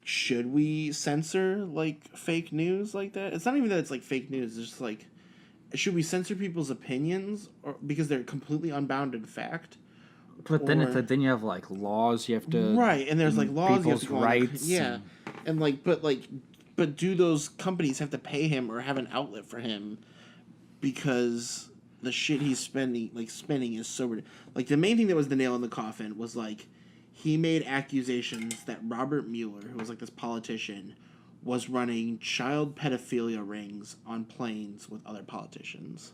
Speaker 1: should we censor like fake news like that? It's not even that it's like fake news. It's just like, should we censor people's opinions or because they're completely unbounded fact?
Speaker 2: But then then you have like laws you have to
Speaker 1: right, and there's like laws you have to
Speaker 2: people's
Speaker 1: go on,
Speaker 2: rights.
Speaker 1: yeah, and like but do those companies have to pay him or have an outlet for him because the shit he's spending is so like the main thing that was the nail in the coffin was like he made accusations that Robert Mueller, who was like this politician, was running child pedophilia rings on planes with other politicians.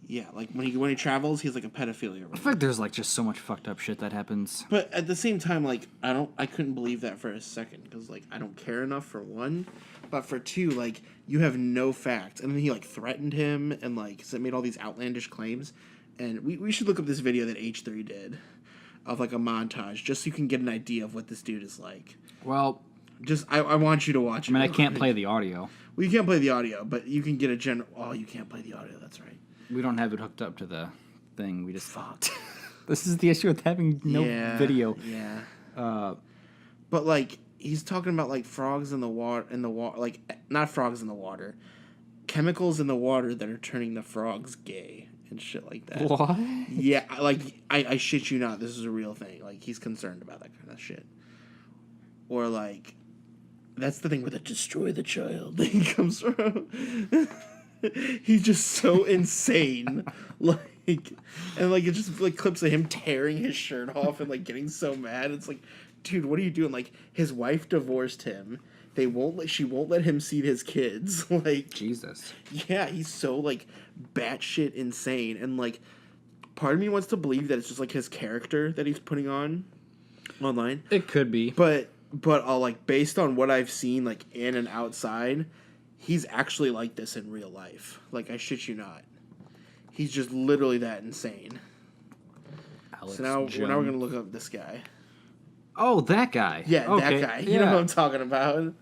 Speaker 1: Yeah, like when he travels, he's like a pedophilia ring.
Speaker 2: I feel like there's like just so much fucked up shit that happens.
Speaker 1: But at the same time, like I couldn't believe that for a second because like I don't care enough for one, but for two, like you have no facts, and then he like threatened him and like made all these outlandish claims, and we should look up this video that H3 did, of like a montage just so you can get an idea of what this dude is like.
Speaker 2: Well,
Speaker 1: just I want you to watch it.
Speaker 2: I mean, I can't play the audio.
Speaker 1: Well, you can't play the audio, but you can get a general. Oh, you can't play the audio. That's right.
Speaker 2: We don't have it hooked up to the thing. We just fucked. This is the issue with having no video.
Speaker 1: Yeah. But like he's talking about like frogs in the water, like not frogs in the water, chemicals in the water that are turning the frogs gay and shit like that.
Speaker 2: What?
Speaker 1: Yeah, like I shit you not, this is a real thing. Like he's concerned about that kind of shit. Or like that's the thing where the destroy the child thing comes from. He's just so insane, like, and like it just like clips of him tearing his shirt off and like getting so mad. It's like, dude, what are you doing? Like his wife divorced him. She won't let him see his kids. Like
Speaker 2: Jesus.
Speaker 1: Yeah, he's so like batshit insane, and like part of me wants to believe that it's just like his character that he's putting on online.
Speaker 2: It could be,
Speaker 1: but like based on what I've seen like in and outside. He's actually like this in real life. Like, I shit you not. He's just literally that insane.
Speaker 2: Alex
Speaker 1: so now
Speaker 2: Jones.
Speaker 1: we're going to look up this guy.
Speaker 2: Oh, that guy.
Speaker 1: Yeah,
Speaker 2: okay.
Speaker 1: that guy.
Speaker 2: Yeah.
Speaker 1: You know what I'm talking about.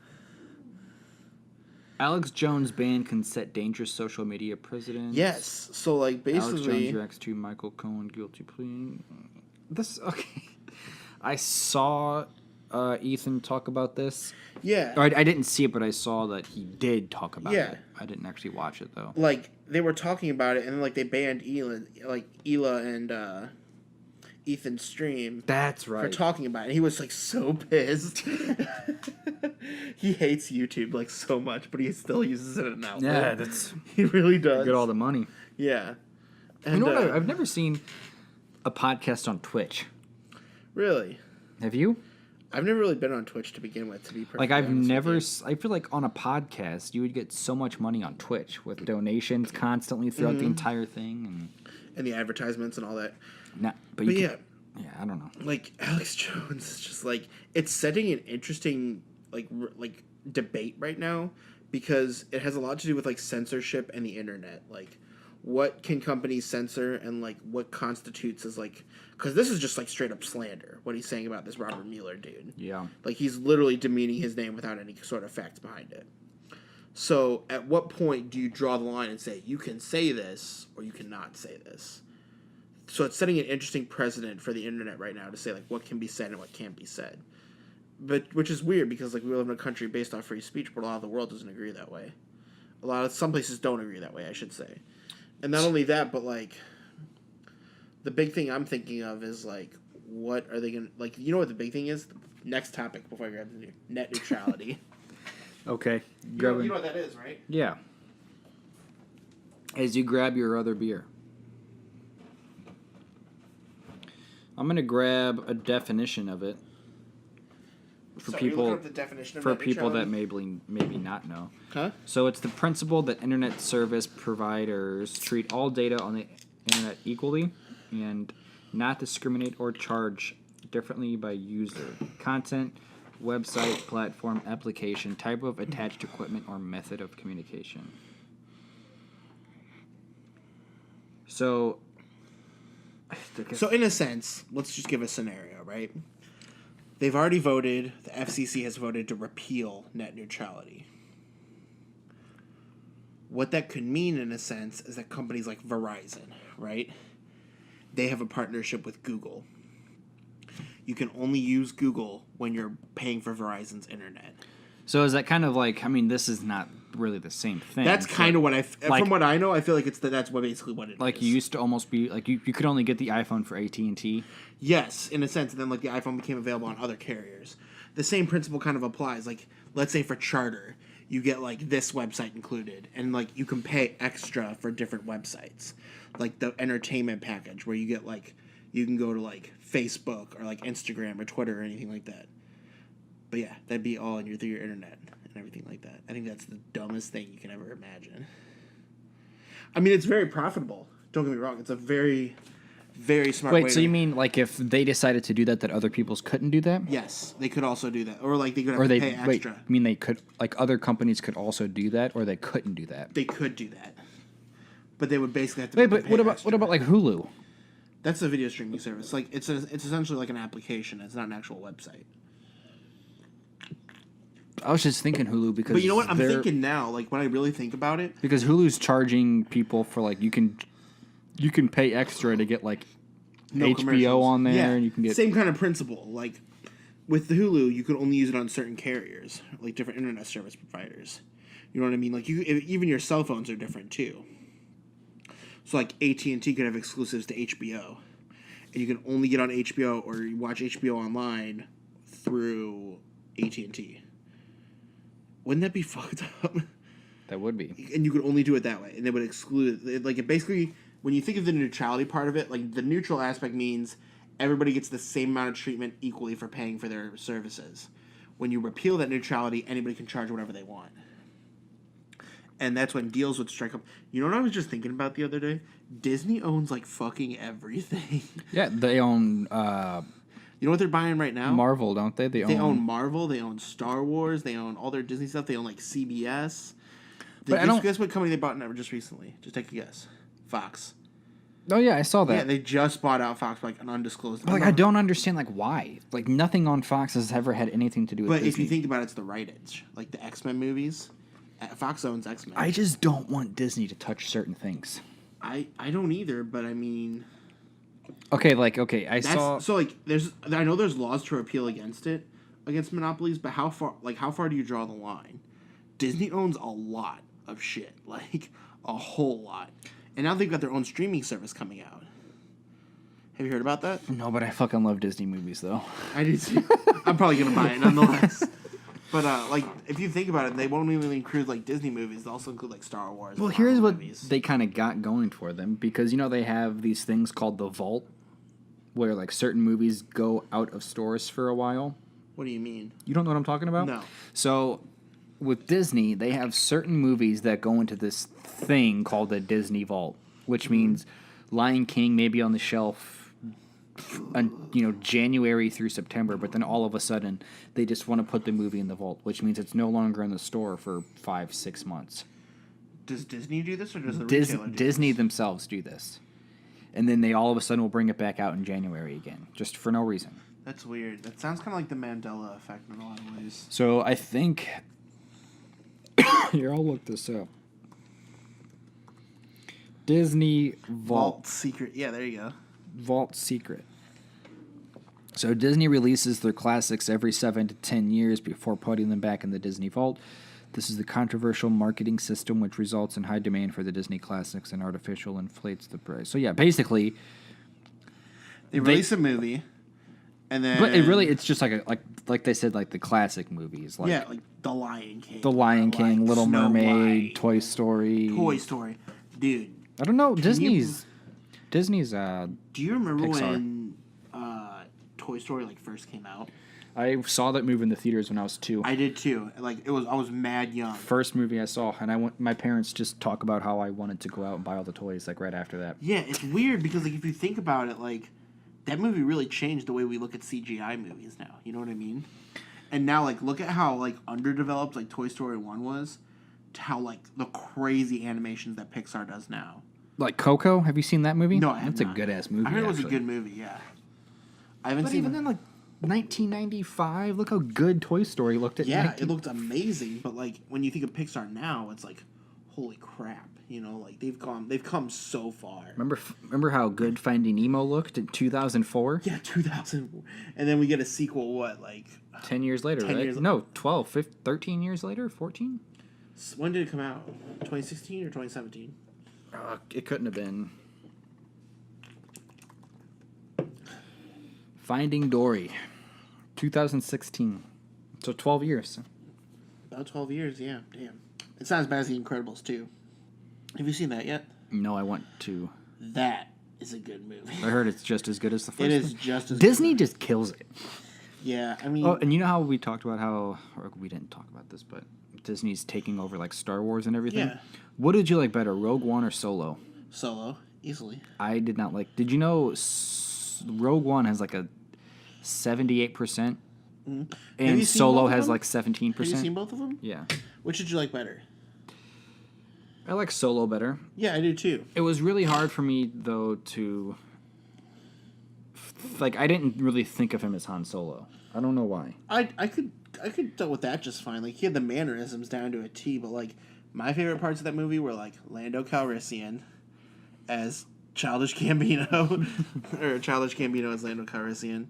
Speaker 2: Alex Jones ban can set dangerous social media precedents.
Speaker 1: Yes. So, like, basically...
Speaker 2: Alex Jones reacts to Michael Cohen guilty plea. Okay. I saw Ethan talk about this?
Speaker 1: Yeah.
Speaker 2: Or I didn't see it, but I saw that he did talk about
Speaker 1: Yeah.
Speaker 2: it. I didn't actually watch it though.
Speaker 1: Like they were talking about it, and then like they banned Ela and Ethan's stream.
Speaker 2: That's
Speaker 1: For
Speaker 2: right.
Speaker 1: talking about it. He was like so pissed. He hates YouTube like so much, but he still uses it as an outlet.
Speaker 2: Yeah, that's
Speaker 1: he really does.
Speaker 2: get all the money.
Speaker 1: Yeah. And,
Speaker 2: You know what? I've never seen a podcast on Twitch.
Speaker 1: Really?
Speaker 2: Have you?
Speaker 1: I've never really been on Twitch to begin with, to be perfectly
Speaker 2: Like I've
Speaker 1: honest with
Speaker 2: never.
Speaker 1: you.
Speaker 2: I feel like on a podcast you would get so much money on Twitch with donations constantly throughout the entire thing,
Speaker 1: And the advertisements and all that.
Speaker 2: and not. But
Speaker 1: But
Speaker 2: you
Speaker 1: yeah,
Speaker 2: can, yeah, I don't know.
Speaker 1: like Alex Jones is just like it's setting an interesting like debate right now because it has a lot to do with like censorship and the internet. Like, what can companies censor and like what constitutes as like because this is just like straight up slander. What he's saying about this Robert Mueller dude.
Speaker 2: Yeah.
Speaker 1: Like he's literally demeaning his name without any sort of facts behind it. So at what point do you draw the line and say you can say this or you cannot say this? So it's setting an interesting precedent for the internet right now to say like what can be said and what can't be said. But which is weird because like we live in a country based on free speech, but a lot of the world doesn't agree that way. Some places don't agree that way, I should say. And not only that, but like the big thing I'm thinking of is like what are they gonna like? You know what the big thing is? The next topic before I grab the net neutrality.
Speaker 2: Okay.
Speaker 1: You know what that is, right?
Speaker 2: Yeah. As you grab your other beer. I'm going to grab a definition of it for
Speaker 1: So you're
Speaker 2: people
Speaker 1: looking up the definition of
Speaker 2: for
Speaker 1: net
Speaker 2: people that
Speaker 1: neutrality?
Speaker 2: maybe not know.
Speaker 1: Huh?
Speaker 2: So it's the principle that internet service providers treat all data on the internet equally and not discriminate or charge differently by user, content, website, platform, application, type of attached equipment, or method of communication. So
Speaker 1: So in a sense, let's just give a scenario, right? They've already voted, the FCC has voted to repeal net neutrality. What that could mean in a sense is that companies like Verizon, right? They have a partnership with Google. You can only use Google when you're paying for Verizon's internet.
Speaker 2: So is that kind of like? I mean, this is not really the same thing.
Speaker 1: That's kind of what
Speaker 2: like-
Speaker 1: from what I know, I feel like that's what basically what it is.
Speaker 2: like you used to almost be like you could only get the iPhone for AT&T.
Speaker 1: Yes, in a sense, and then like the iPhone became available on other carriers. The same principle kind of applies. Like, let's say for Charter, you get like this website included, and like you can pay extra for different websites, like the entertainment package where you get like you can go to like Facebook or like Instagram or Twitter or anything like that. But yeah, that'd be all through your internet and everything like that. I think that's the dumbest thing you can ever imagine. I mean, it's very profitable. Don't get me wrong. It's a very, very smart way
Speaker 2: Wait, so
Speaker 1: to...
Speaker 2: you mean like if they decided to do that, that other people's couldn't do that?
Speaker 1: Yes, they could also do that. Or like they could have
Speaker 2: Or
Speaker 1: to
Speaker 2: they
Speaker 1: pay
Speaker 2: wait?
Speaker 1: extra.
Speaker 2: You mean they could like other companies could also do that, or they couldn't do that?
Speaker 1: They could do that. But they would basically have to
Speaker 2: Wait,
Speaker 1: pay
Speaker 2: but what
Speaker 1: extra.
Speaker 2: about like Hulu?
Speaker 1: That's a video streaming service. Like it's essentially like an application. It's not an actual website.
Speaker 2: I was just thinking Hulu because.
Speaker 1: But you know what? I'm
Speaker 2: they're-
Speaker 1: thinking now, like when I really think about it,
Speaker 2: because Hulu's charging people for like you can pay extra to get like
Speaker 1: no
Speaker 2: HBO
Speaker 1: commercials.
Speaker 2: on there,
Speaker 1: Yeah,
Speaker 2: and you can get
Speaker 1: same kind of principle. Like with the Hulu, you could only use it on certain carriers, like different internet service providers. You know what I mean? Like even your cell phones are different too. So like AT&T could have exclusives to HBO, and you can only get on HBO or you watch HBO online through AT&T. Wouldn't that be fucked up?
Speaker 2: that would be.
Speaker 1: And you could only do it that way, and they would exclude it. Like it basically, when you think of the neutrality part of it, like the neutral aspect means everybody gets the same amount of treatment equally for paying for their services. When you repeal that neutrality, anybody can charge whatever they want. And that's when deals would strike up. You know what I was just thinking about the other day? Disney owns like fucking everything.
Speaker 2: Yeah, they own
Speaker 1: You know what they're buying right now?
Speaker 2: Marvel, don't they?
Speaker 1: They own Marvel. They own Star Wars. They own all their Disney stuff. They own like CBS.
Speaker 2: But I don't-
Speaker 1: Guess what company they bought just recently? Just take a guess. Fox.
Speaker 2: Oh yeah, I saw that.
Speaker 1: Yeah, they just bought out Fox for like an undisclosed.
Speaker 2: But like, I don't understand like why. Like nothing on Fox has ever had anything to do with.
Speaker 1: But
Speaker 2: Disney.
Speaker 1: if you think about it, it's the rights. Like the X-Men movies. Fox owns X-Men.
Speaker 2: I just don't want Disney to touch certain things.
Speaker 1: I don't either, but I mean,
Speaker 2: Okay, I
Speaker 1: that's
Speaker 2: saw.
Speaker 1: so like I know there's laws to appeal against it, against monopolies, but how far do you draw the line? Disney owns a lot of shit, like a whole lot, and now they've got their own streaming service coming out. Have you heard about that?
Speaker 2: No, but I fucking love Disney movies, though.
Speaker 1: I do too. I'm probably gonna buy it nonetheless. But like, if you think about it, they won't even include like Disney movies. They also include like Star Wars.
Speaker 2: Well, here's what they kind of got going for them, because they have these things called the Vault, where like certain movies go out of stores for a while.
Speaker 1: What do you mean?
Speaker 2: You don't know what I'm talking about?
Speaker 1: No.
Speaker 2: So with Disney, they have certain movies that go into this thing called the Disney Vault, which means Lion King may be on the shelf January through September, but then all of a sudden they just want to put the movie in the vault, which means it's no longer in the store for 5-6 months.
Speaker 1: Does Disney do this, or does the retailer do
Speaker 2: Disney
Speaker 1: this?
Speaker 2: themselves do this, and then they all of a sudden will bring it back out in January again, just for no reason.
Speaker 1: That's weird. That sounds kind of like the Mandela effect in a lot of ways.
Speaker 2: So I think here, I'll look this up. Disney Vault
Speaker 1: Secret. Yeah, there you go.
Speaker 2: Vault Secret. So Disney releases their classics every 7 to 10 years before putting them back in the Disney Vault. This is the controversial marketing system which results in high demand for the Disney classics and artificial inflates the price. So yeah, basically
Speaker 1: they release a movie, and then
Speaker 2: but it's just like they said, like the classic movies, like
Speaker 1: like The Lion King,
Speaker 2: Little
Speaker 1: Snow
Speaker 2: Mermaid,
Speaker 1: White,
Speaker 2: Toy Story,
Speaker 1: dude.
Speaker 2: I don't know. Disney's.
Speaker 1: Do you remember
Speaker 2: Pixar.
Speaker 1: when Toy Story first came out?
Speaker 2: I saw that movie in the theaters when I was 2.
Speaker 1: I did too. I was mad young.
Speaker 2: First movie I saw, and my parents just talk about how I wanted to go out and buy all the toys right after that.
Speaker 1: Yeah, it's weird because if you think about it, that movie really changed the way we look at CGI movies now. You know what I mean? And now look at how underdeveloped Toy Story 1 was, to how the crazy animations that Pixar does now.
Speaker 2: Like Coco, have you seen that movie?
Speaker 1: No, I have
Speaker 2: That's
Speaker 1: not.
Speaker 2: a good ass movie.
Speaker 1: I heard it was a
Speaker 2: actually.
Speaker 1: good movie. Yeah, I haven't
Speaker 2: But
Speaker 1: seen.
Speaker 2: even then, 1995, look how good Toy Story looked at.
Speaker 1: It looked amazing. But when you think of Pixar now, it's holy crap. They've come so far.
Speaker 2: Remember how good Finding Nemo looked in 2004?
Speaker 1: Yeah, 2000, and then we get a sequel. What
Speaker 2: 10 years later,
Speaker 1: 10
Speaker 2: right?
Speaker 1: years-
Speaker 2: No, 12, 15, 13 years later, 14.
Speaker 1: When did it come out? 2016 or 2017?
Speaker 2: It couldn't have been. Finding Dory, 2016. So 12 years.
Speaker 1: About 12 years, yeah. Damn. It's not as bad as The Incredibles 2. Have you seen that yet?
Speaker 2: No, I want to.
Speaker 1: That is a good movie.
Speaker 2: I heard it's just as good as the first
Speaker 1: It is
Speaker 2: one.
Speaker 1: just as
Speaker 2: Disney
Speaker 1: good.
Speaker 2: just kills it.
Speaker 1: Yeah, I mean...
Speaker 2: Oh, and you know how we talked about or we didn't talk about this, but Disney's taking over Star Wars and everything?
Speaker 1: Yeah.
Speaker 2: What did you like better, Rogue One or Solo?
Speaker 1: Solo, easily.
Speaker 2: I did not like... Did you know Rogue One has a 78%?
Speaker 1: Mm-hmm.
Speaker 2: And Solo has 17%?
Speaker 1: Have you seen both of them?
Speaker 2: Yeah.
Speaker 1: Which did you like better?
Speaker 2: I like Solo better.
Speaker 1: Yeah, I do too.
Speaker 2: It was really hard for me, though, to... I didn't really think of him as Han Solo. I don't know why.
Speaker 1: I could deal with that just fine. He had the mannerisms down to a T, but my favorite parts of that movie were Lando Calrissian as Childish Gambino, or Childish Gambino as Lando Calrissian,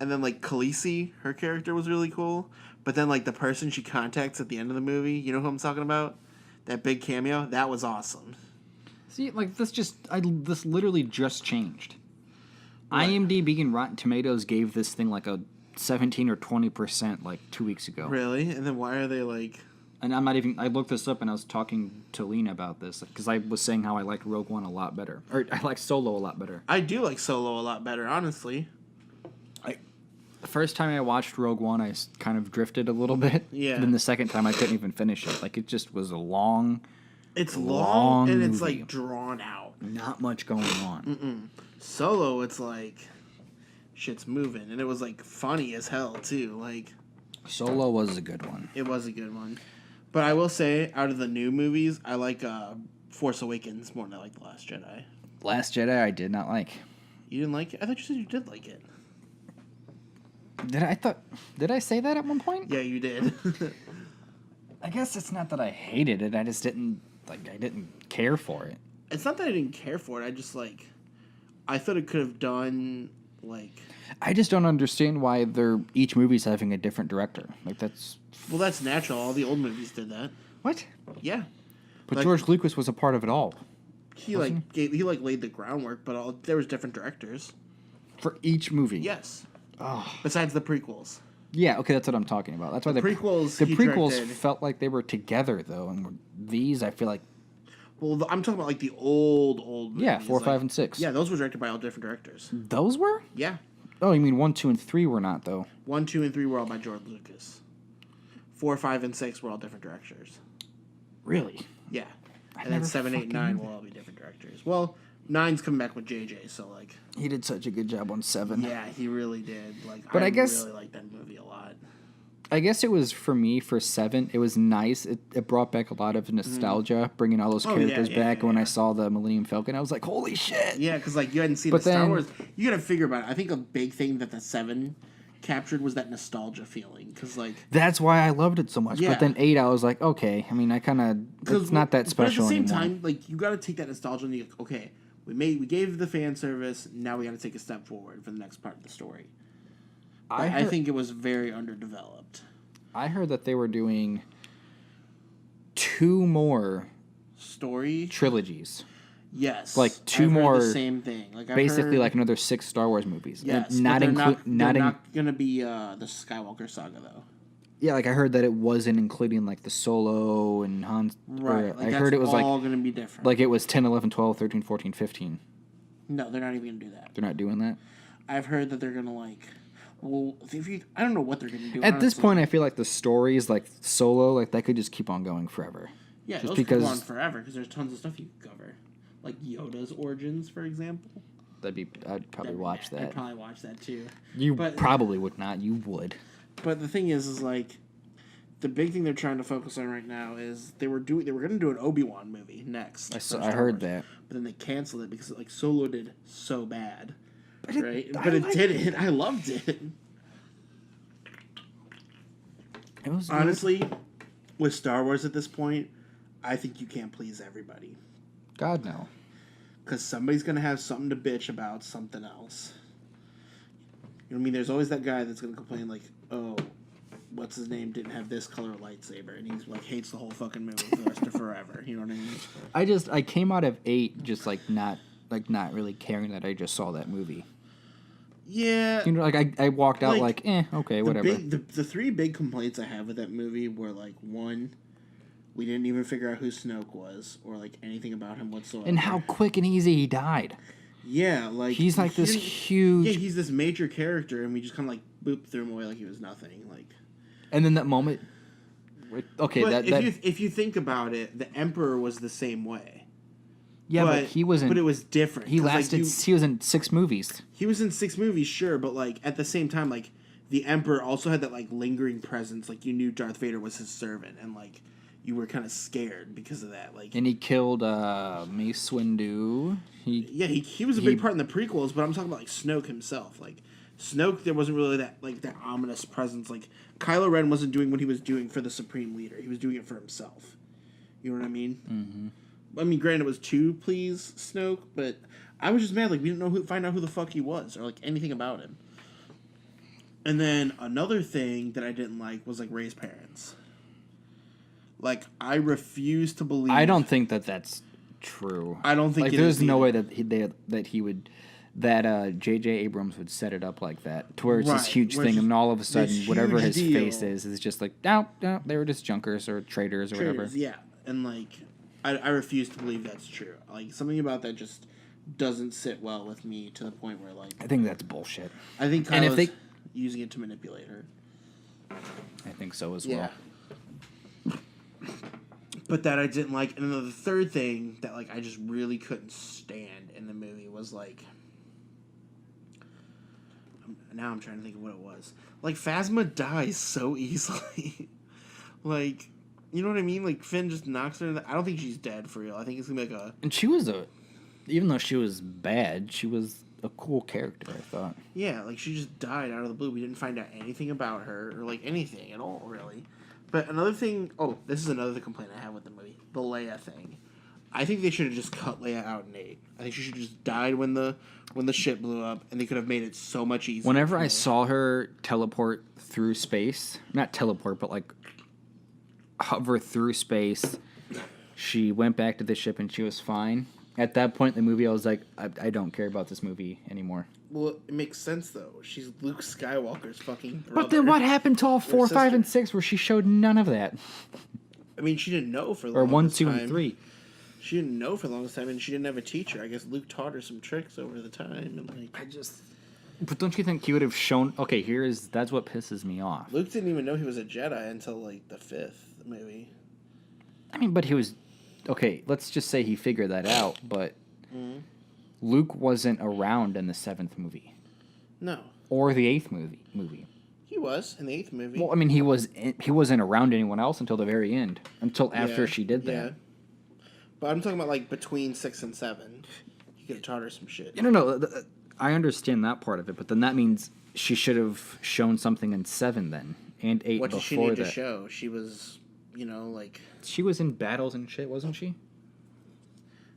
Speaker 1: and then Khaleesi, her character was really cool. But then the person she contacts at the end of the movie, you know who I'm talking about? That big cameo, that was awesome.
Speaker 2: See, this literally just changed.
Speaker 1: What?
Speaker 2: IMDb and Rotten Tomatoes gave this thing a 17 or 20% 2 weeks ago.
Speaker 1: Really? And then why are they
Speaker 2: And I'm not even... I looked this up and I was talking to Lena about this because I was saying how I liked Rogue One a lot better. Or I like Solo a lot better.
Speaker 1: I do like Solo a lot better, honestly.
Speaker 2: The first time I watched Rogue One, I kind of drifted a little bit.
Speaker 1: Yeah.
Speaker 2: And then the second time, I couldn't even finish it. It just was a long...
Speaker 1: It's long and it's
Speaker 2: movie.
Speaker 1: drawn out.
Speaker 2: Not much going on.
Speaker 1: Solo, it's shit's moving, and it was funny as hell too.
Speaker 2: Solo was a good one.
Speaker 1: It was a good one, but I will say, out of the new movies, I like Force Awakens more than I like The Last Jedi.
Speaker 2: Last Jedi, I did not like.
Speaker 1: You didn't like it? I thought you said you did like it.
Speaker 2: Did I say that at one point?
Speaker 1: Yeah, you did.
Speaker 2: I guess it's not that I hated it. I just didn't I didn't care for it.
Speaker 1: It's not that I didn't care for it. I just I thought it could have done Like,
Speaker 2: I just don't understand why each movie's having a different director. Like that's
Speaker 1: well, that's natural. All the old movies did that.
Speaker 2: what?
Speaker 1: Yeah,
Speaker 2: But
Speaker 1: like,
Speaker 2: George Lucas was a part of it all
Speaker 1: he laid the groundwork, but there was different directors
Speaker 2: for each movie.
Speaker 1: Yes.
Speaker 2: Oh.
Speaker 1: Besides the prequels.
Speaker 2: Yeah, okay, that's what I'm talking about. That's why
Speaker 1: The prequels.
Speaker 2: The
Speaker 1: he
Speaker 2: prequels
Speaker 1: directed.
Speaker 2: felt like they were together though, and these I feel like.
Speaker 1: Well, I'm talking about like the old movies.
Speaker 2: Yeah, 4,
Speaker 1: like,
Speaker 2: 5, and 6.
Speaker 1: Yeah, those were directed by all different directors.
Speaker 2: Those were?
Speaker 1: Yeah.
Speaker 2: Oh, you mean 1, 2, and 3 were not though?
Speaker 1: 1, 2, and 3 were all by George Lucas. 4, 5, and 6 were all different directors.
Speaker 2: Really?
Speaker 1: Yeah. And then 7, 8, and 9 will all be different directors. Well, 9's coming back with JJ, so like.
Speaker 2: He did such a good job on 7.
Speaker 1: Yeah, he really did. Like,
Speaker 2: but I guess
Speaker 1: really like that movie a lot.
Speaker 2: I guess it was for me for 7. It was nice. It brought back a lot of nostalgia, bringing all those characters back. And when I saw the Millennium Falcon, I was like, "Holy shit!"
Speaker 1: Yeah, because like you hadn't seen the Star Wars. You got to figure about it. I think a big thing that the 7 captured was that nostalgia feeling. Because like
Speaker 2: that's why I loved it so much.
Speaker 1: Yeah.
Speaker 2: But then 8, I was like, okay. I mean, I kind of it's not that special
Speaker 1: But at the same
Speaker 2: anymore.
Speaker 1: time, like you got to take that nostalgia and you go, okay, we gave the fan service. Now we got to take a step forward for the next part of the story. I think it was very underdeveloped.
Speaker 2: I heard that they were doing 2 more
Speaker 1: story
Speaker 2: trilogies.
Speaker 1: Yes,
Speaker 2: like 2 more.
Speaker 1: The same thing. Like
Speaker 2: basically, like another 6 Star Wars movies.
Speaker 1: Yes,
Speaker 2: not
Speaker 1: they're not gonna be the Skywalker saga though.
Speaker 2: Yeah, like I heard that it wasn't including like the Solo and Han.
Speaker 1: Right. Like,
Speaker 2: I heard it was
Speaker 1: all gonna be different.
Speaker 2: Like it was 10, 11, 12, 13, 14, 15.
Speaker 1: No, they're not even gonna do that.
Speaker 2: They're not doing that.
Speaker 1: I've heard that they're gonna like. Well, I don't know what they're gonna do.
Speaker 2: At this point, I feel like the stories, like Solo, like that could just keep on going forever.
Speaker 1: Yeah, just because keep on forever because there's tons of stuff you can cover, like Yoda's origins, for example.
Speaker 2: I'd probably watch that.
Speaker 1: I'd probably watch that too.
Speaker 2: But probably would not. You would.
Speaker 1: But the thing is like, the big thing they're trying to focus on right now is they were gonna do an Obi-Wan movie next.
Speaker 2: I heard that.
Speaker 1: But then they canceled it because like Solo did so bad.
Speaker 2: But
Speaker 1: it didn't. I loved it.
Speaker 2: It was
Speaker 1: honestly, with Star Wars at this point, I think you can't please everybody.
Speaker 2: God no.
Speaker 1: Because somebody's gonna have something to bitch about something else. You know what I mean? There's always that guy that's gonna complain like, "Oh, what's his name didn't have this color lightsaber," and he's like hates the whole fucking movie for the rest of forever. You know what I mean?
Speaker 2: I came out of 8 just not really caring that I just saw that movie.
Speaker 1: Yeah.
Speaker 2: You know, like I walked out like okay, whatever.
Speaker 1: The 3 big complaints I have with that movie were like, 1, we didn't even figure out who Snoke was or like anything about him whatsoever.
Speaker 2: And how quick and easy he died.
Speaker 1: Yeah, like
Speaker 2: he's like this huge.
Speaker 1: Yeah, he's this major character, and we just kind of like boop threw him away like he was nothing. Like,
Speaker 2: and then that moment. Okay,
Speaker 1: but if you think about it, the Emperor was the same way.
Speaker 2: Yeah, but he wasn't.
Speaker 1: But it was different.
Speaker 2: He lasted. He was in 6 movies.
Speaker 1: He was in 6 movies, sure, but like at the same time, like the Emperor also had that like lingering presence. Like you knew Darth Vader was his servant, and like you were kind of scared because of that. Like,
Speaker 2: and he killed Mace Windu.
Speaker 1: He was a big part in the prequels, but I'm talking about like Snoke himself. Like Snoke, there wasn't really that ominous presence. Like Kylo Ren wasn't doing what he was doing for the Supreme Leader. He was doing it for himself. You know what I mean?
Speaker 2: Mm-hmm.
Speaker 1: I mean, granted, it was to please Snoke, but I was just mad. Like, we didn't find out who the fuck he was or, like, anything about him. And then another thing that I didn't like was, like, Rey's parents. Like, I refuse to believe...
Speaker 2: I don't think that's true.
Speaker 1: I don't think
Speaker 2: there's no way that J.J. Abrams would set it up like that, to where it's this huge thing, and all of a sudden, whatever his face is just like, no, they were just junkers or traitors or whatever.
Speaker 1: Yeah, and, like... I refuse to believe that's true. Like, something about that just doesn't sit well with me to the point where, like...
Speaker 2: I think that's bullshit.
Speaker 1: I think Kylo's using it to manipulate her.
Speaker 2: I think so as well.
Speaker 1: But that I didn't like. And then the third thing that, like, I just really couldn't stand in the movie was, like... Now I'm trying to think of what it was. Like, Phasma dies so easily. Like... You know what I mean? Like, Finn just knocks her in the... I don't think she's dead for real. I think it's going to be like a...
Speaker 2: And she was even though she was bad, she was a cool character, I thought.
Speaker 1: Yeah, like, she just died out of the blue. We didn't find out anything about her, or, like, anything at all, really. But another thing... Oh, this is another complaint I have with the movie. The Leia thing. I think they should have just cut Leia out in 8. I think she should have just died when the ship blew up, and they could have made it so much easier.
Speaker 2: Whenever I saw her teleport through space, not teleport, but like hover through space, she went back to the ship and she was fine. At that point in the movie, I was like, I don't care about this movie anymore.
Speaker 1: Well, it makes sense, though. She's Luke Skywalker's fucking brother.
Speaker 2: But then what happened to all 4, 5, and 6 where she showed none of that?
Speaker 1: I mean, she didn't know for the
Speaker 2: Or
Speaker 1: longest
Speaker 2: 1, 2,
Speaker 1: time.
Speaker 2: and 3.
Speaker 1: She didn't know for the longest time, and she didn't have a teacher. I guess Luke taught her some tricks over the time. And
Speaker 2: But don't you think he would have shown... Okay, that's what pisses me off.
Speaker 1: Luke didn't even know he was a Jedi until, like, the 5th movie.
Speaker 2: I mean, but he was... Okay, let's just say he figured that out, but Luke wasn't around in the 7th movie.
Speaker 1: No.
Speaker 2: Or the 8th movie.
Speaker 1: He was in the 8th movie.
Speaker 2: Well, I mean, he wasn't around anyone else until the very end. Until after she did that.
Speaker 1: Yeah. But I'm talking about, like, between 6 and 7. He could have taught her some shit.
Speaker 2: No. I understand that part of it, but then that means she should have shown something in 7 then. And 8
Speaker 1: What
Speaker 2: before
Speaker 1: did she need
Speaker 2: that.
Speaker 1: to show? She was, like...
Speaker 2: She was in battles and shit, wasn't she?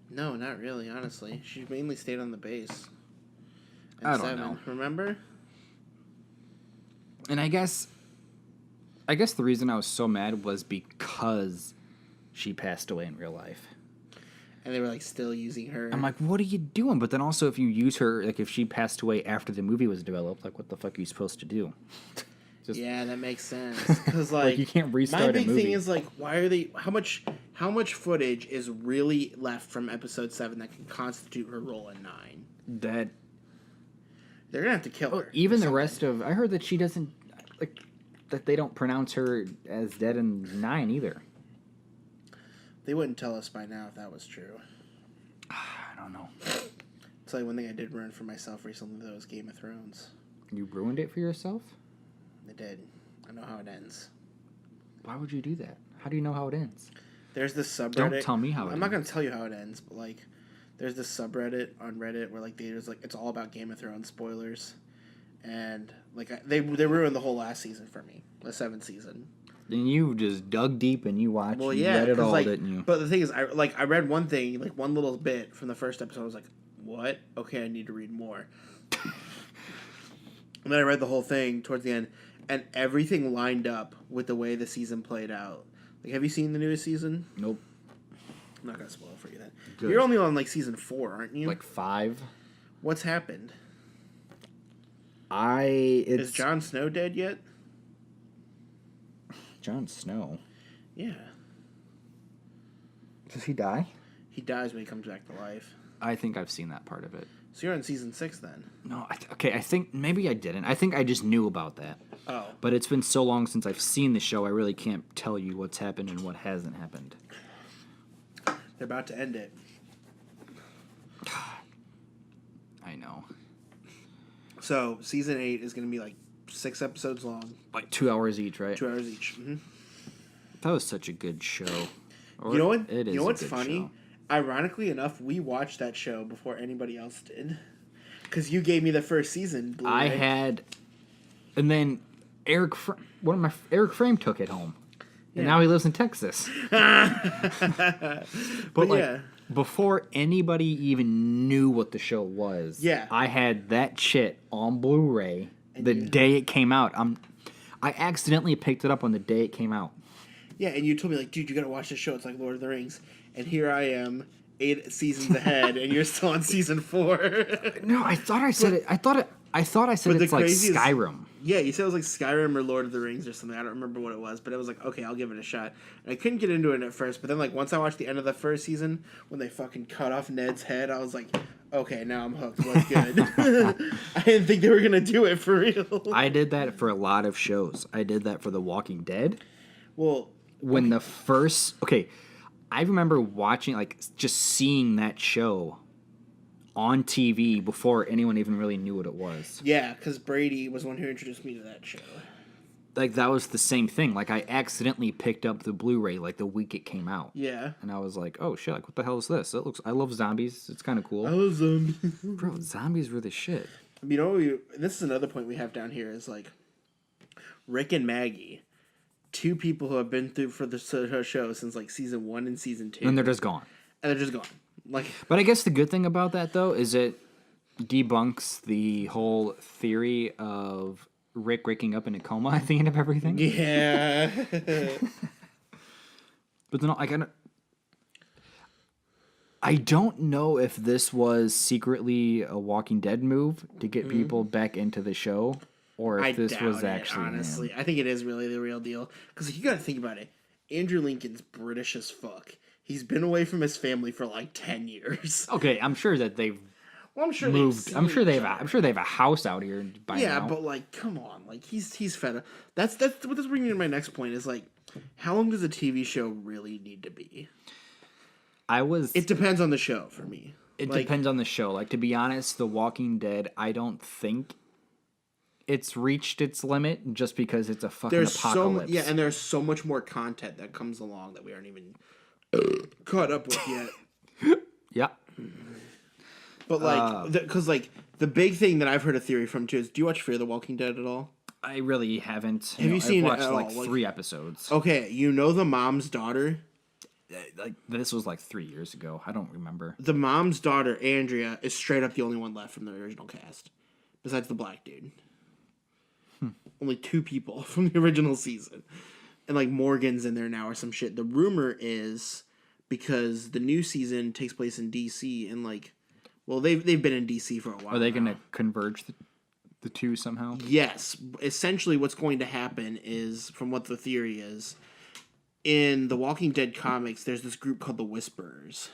Speaker 1: No, not really, honestly. She mainly stayed on the base. In
Speaker 2: I don't
Speaker 1: 7,
Speaker 2: know.
Speaker 1: Remember?
Speaker 2: And I guess the reason I was so mad was because she passed away in real life.
Speaker 1: And they were, like, still using her.
Speaker 2: I'm like, what are you doing? But then also, if you use her, like, if she passed away after the movie was developed, like, what the fuck are you supposed to do?
Speaker 1: Yeah, that makes sense. Because, like,
Speaker 2: you can't restart
Speaker 1: my
Speaker 2: a
Speaker 1: big
Speaker 2: movie.
Speaker 1: thing is, like, why are they... How much footage is really left from Episode 7 that can constitute her role in 9?
Speaker 2: That...
Speaker 1: They're going to have to kill her.
Speaker 2: Even the rest of... I heard that she doesn't... Like, that they don't pronounce her as dead in 9 either.
Speaker 1: They wouldn't tell us by now if that was true.
Speaker 2: I don't know.
Speaker 1: I'll tell you one thing I did ruin for myself recently, though, was Game of Thrones.
Speaker 2: You ruined it for yourself?
Speaker 1: I did. I know how it ends.
Speaker 2: Why would you do that? How do you know how it ends?
Speaker 1: There's this subreddit.
Speaker 2: Don't tell me how it
Speaker 1: I'm not going
Speaker 2: ends.
Speaker 1: to tell you how it ends, but, like, there's this subreddit on Reddit where, like, it's all about Game of Thrones spoilers. And, like, they ruined the whole last season for me. The 7th season.
Speaker 2: And you just dug deep and you watched.
Speaker 1: Well,
Speaker 2: you
Speaker 1: yeah,
Speaker 2: read it all,
Speaker 1: like,
Speaker 2: didn't you?
Speaker 1: But the thing is, I read one thing, like one little bit from the first episode. I was like, "What? Okay, I need to read more." And then I read the whole thing towards the end, and everything lined up with the way the season played out. Like, have you seen the newest season?
Speaker 2: Nope.
Speaker 1: I'm not gonna spoil it for you then.
Speaker 2: Good.
Speaker 1: You're only on like season 4, aren't you?
Speaker 2: Like 5.
Speaker 1: What's happened?
Speaker 2: Is
Speaker 1: Is Jon Snow dead yet?
Speaker 2: Jon Snow.
Speaker 1: Yeah,
Speaker 2: Does he die?
Speaker 1: he dies when he comes back to life.
Speaker 2: I think I've seen that part of it.
Speaker 1: So you're on season 6 then.
Speaker 2: No, I think maybe I didn't. I think I just knew about that.
Speaker 1: Oh,
Speaker 2: But it's been so long since I've seen the show, I really can't tell you what's happened and what hasn't happened.
Speaker 1: they're about to end it.
Speaker 2: I know.
Speaker 1: So season 8 is gonna be like 6 episodes long,
Speaker 2: Like 2 hours each, right?
Speaker 1: 2 hours each. Mm-hmm.
Speaker 2: That was such a good show. Or
Speaker 1: You know what?
Speaker 2: It is
Speaker 1: You know
Speaker 2: a
Speaker 1: what's
Speaker 2: good
Speaker 1: funny?
Speaker 2: show.
Speaker 1: Ironically enough, we watched that show before anybody else did, because you gave me the first season. Blu-ray.
Speaker 2: I had, and then Eric Frame took it home, and
Speaker 1: Yeah.
Speaker 2: now he lives in Texas.
Speaker 1: but
Speaker 2: like,
Speaker 1: yeah,
Speaker 2: before anybody even knew what the show was,
Speaker 1: Yeah.
Speaker 2: I had that shit on Blu-ray the
Speaker 1: you-
Speaker 2: day it came out. I accidentally picked it up on the day it came out.
Speaker 1: yeah, and you told me like, dude, you gotta watch this show. It's like Lord of the Rings, and here I am, 8 seasons ahead, and you're still on season 4.
Speaker 2: No, I thought I said it. I thought I said
Speaker 1: But the
Speaker 2: it's like
Speaker 1: craziest-
Speaker 2: Skyrim.
Speaker 1: Yeah, you said it was like Skyrim or Lord of the Rings or something. I don't remember what it was, but it was like, okay, I'll give it a shot. And I couldn't get into it at first, but then like once I watched the end of the first season, when they fucking cut off Ned's head, I was like, okay, now I'm hooked. What's good? I didn't think they were gonna do it for real.
Speaker 2: I did that for a lot of shows. I did that for The Walking Dead.
Speaker 1: Well,
Speaker 2: When the first... Okay, I remember watching, like, just seeing that show on TV before anyone even really knew what it was.
Speaker 1: yeah, because Brady was the one who introduced me to that show.
Speaker 2: Like, that was the same thing. Like, I accidentally picked up the Blu-ray, like, the week it came out.
Speaker 1: Yeah.
Speaker 2: And I was like, oh, shit, like, what the hell is this? I love zombies. It's kind of cool.
Speaker 1: I love zombies.
Speaker 2: Bro, zombies were the shit.
Speaker 1: You know, this is another point we have down here is like Rick and Maggie, 2 people who have been through for the show since like season 1 and season 2.
Speaker 2: And they're just gone.
Speaker 1: and they're just gone. Like,
Speaker 2: But I guess the good thing about that though is it debunks the whole theory of Rick waking up in a coma at the end of everything.
Speaker 1: yeah.
Speaker 2: But then I don't know if this was secretly a Walking Dead move to get people back into the show, or if this was actually
Speaker 1: honestly.
Speaker 2: him.
Speaker 1: I think it is really the real deal. Because you got to think about it. Andrew Lincoln's British as fuck. He's been away from his family for like 10 years.
Speaker 2: Okay, I'm sure that they've
Speaker 1: Well, I'm sure
Speaker 2: moved.
Speaker 1: they've
Speaker 2: I'm sure
Speaker 1: seen
Speaker 2: they
Speaker 1: each
Speaker 2: have.
Speaker 1: other.
Speaker 2: I'm sure they have a house out here by
Speaker 1: Yeah,
Speaker 2: now.
Speaker 1: but like, come on, like he's fed up. That's what this brings me to my next point is like, how long does a TV show really need to be? It depends on the show for me.
Speaker 2: It depends on the show. Like, to be honest, The Walking Dead, I don't think it's reached its limit just because it's a fucking apocalypse.
Speaker 1: And there's so much more content that comes along that we aren't even caught up with yet.
Speaker 2: Yeah.
Speaker 1: But like, because like the big thing that I've heard a theory from too is, do you watch Fear the Walking Dead at all?
Speaker 2: I really haven't.
Speaker 1: Have you seen it
Speaker 2: I've watched
Speaker 1: at
Speaker 2: like
Speaker 1: all? Like,
Speaker 2: 3 episodes.
Speaker 1: Okay, you know the mom's daughter.
Speaker 2: Like, this was like 3 years ago. I don't remember.
Speaker 1: The mom's daughter, Andrea, is straight up the only one left from the original cast, besides the black dude. Only 2 people from the original season, and like Morgan's in there now or some shit. The rumor is because the new season takes place in DC, and like, well, they've been in DC for a while.
Speaker 2: Are they going to converge the two somehow?
Speaker 1: Yes, essentially, what's going to happen is, from what the theory is, in the Walking Dead comics, there's this group called the Whisperers.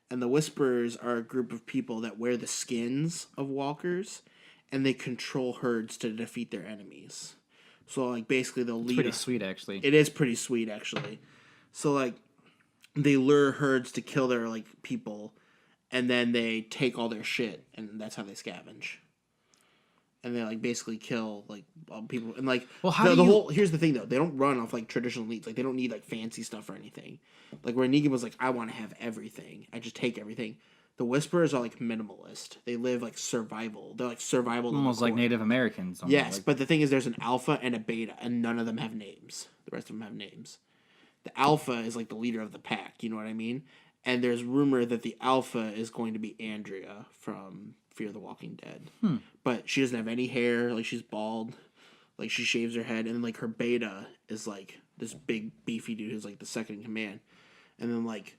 Speaker 1: And the Whisperers are a group of people that wear the skins of walkers, and they control herds to defeat their enemies. So, like, basically, they'll lead...
Speaker 2: Pretty sweet, actually.
Speaker 1: It is pretty sweet, actually. So, like, they lure herds to kill their, like, people, and then they take all their shit, and that's how they scavenge. And they like basically kill like all people and like whole here's the thing though, they don't run off like traditional needs, like they don't need like fancy stuff or anything. Like where Negan was like, I want to have everything, I just take everything. The Whisperers are like minimalist. They live like survival. They're like survival.
Speaker 2: Almost like Native Americans.
Speaker 1: Yes,
Speaker 2: like...
Speaker 1: but the thing is, there's an alpha and a beta, and none of them have names. The rest of them have names. The alpha is like the leader of the pack. You know what I mean? And there's rumor that the alpha is going to be Andrea from Fear the Walking Dead. But she doesn't have any hair. Like, she's bald. Like, she shaves her head. And then, like, her beta is, like, this big, beefy dude who's, like, the second in command. And then, like,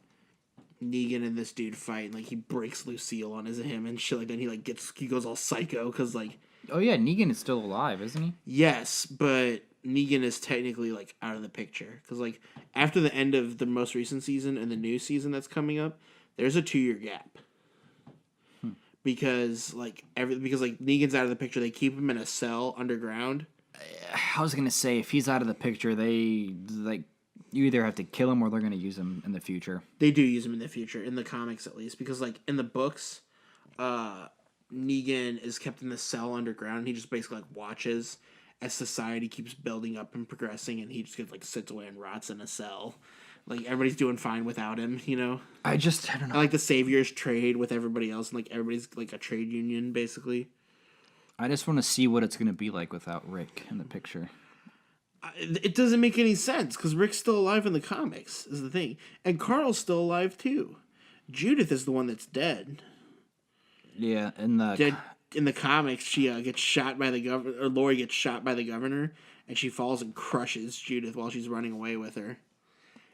Speaker 1: Negan and this dude fight. And, like, he breaks Lucille on him and shit like that. And he goes all psycho because, like...
Speaker 2: Oh, yeah, Negan is still alive, isn't he?
Speaker 1: Yes, but Negan is technically, like, out of the picture. Because, like, after the end of the most recent season and the new season that's coming up, there's a 2-year gap. Because Negan's out of the picture, they keep him in a cell underground.
Speaker 2: I was gonna say, if he's out of the picture, they like you either have to kill him or they're gonna use him in the future.
Speaker 1: They do use him in the future, in the comics at least, because like in the books, Negan is kept in the cell underground. And he just basically like watches as society keeps building up and progressing, and he just like sits away and rots in a cell. Like, everybody's doing fine without him, you know?
Speaker 2: I don't know.
Speaker 1: And, like, the Saviors trade with everybody else, and, like, everybody's, like, a trade union, basically.
Speaker 2: I just want to see what it's going to be like without Rick in the picture.
Speaker 1: It doesn't make any sense, because Rick's still alive in the comics, is the thing. And Carl's still alive, too. Judith is the one that's dead.
Speaker 2: Yeah, in the
Speaker 1: comics, she gets shot by the governor, or Lori gets shot by the governor, and she falls and crushes Judith while she's running away with her.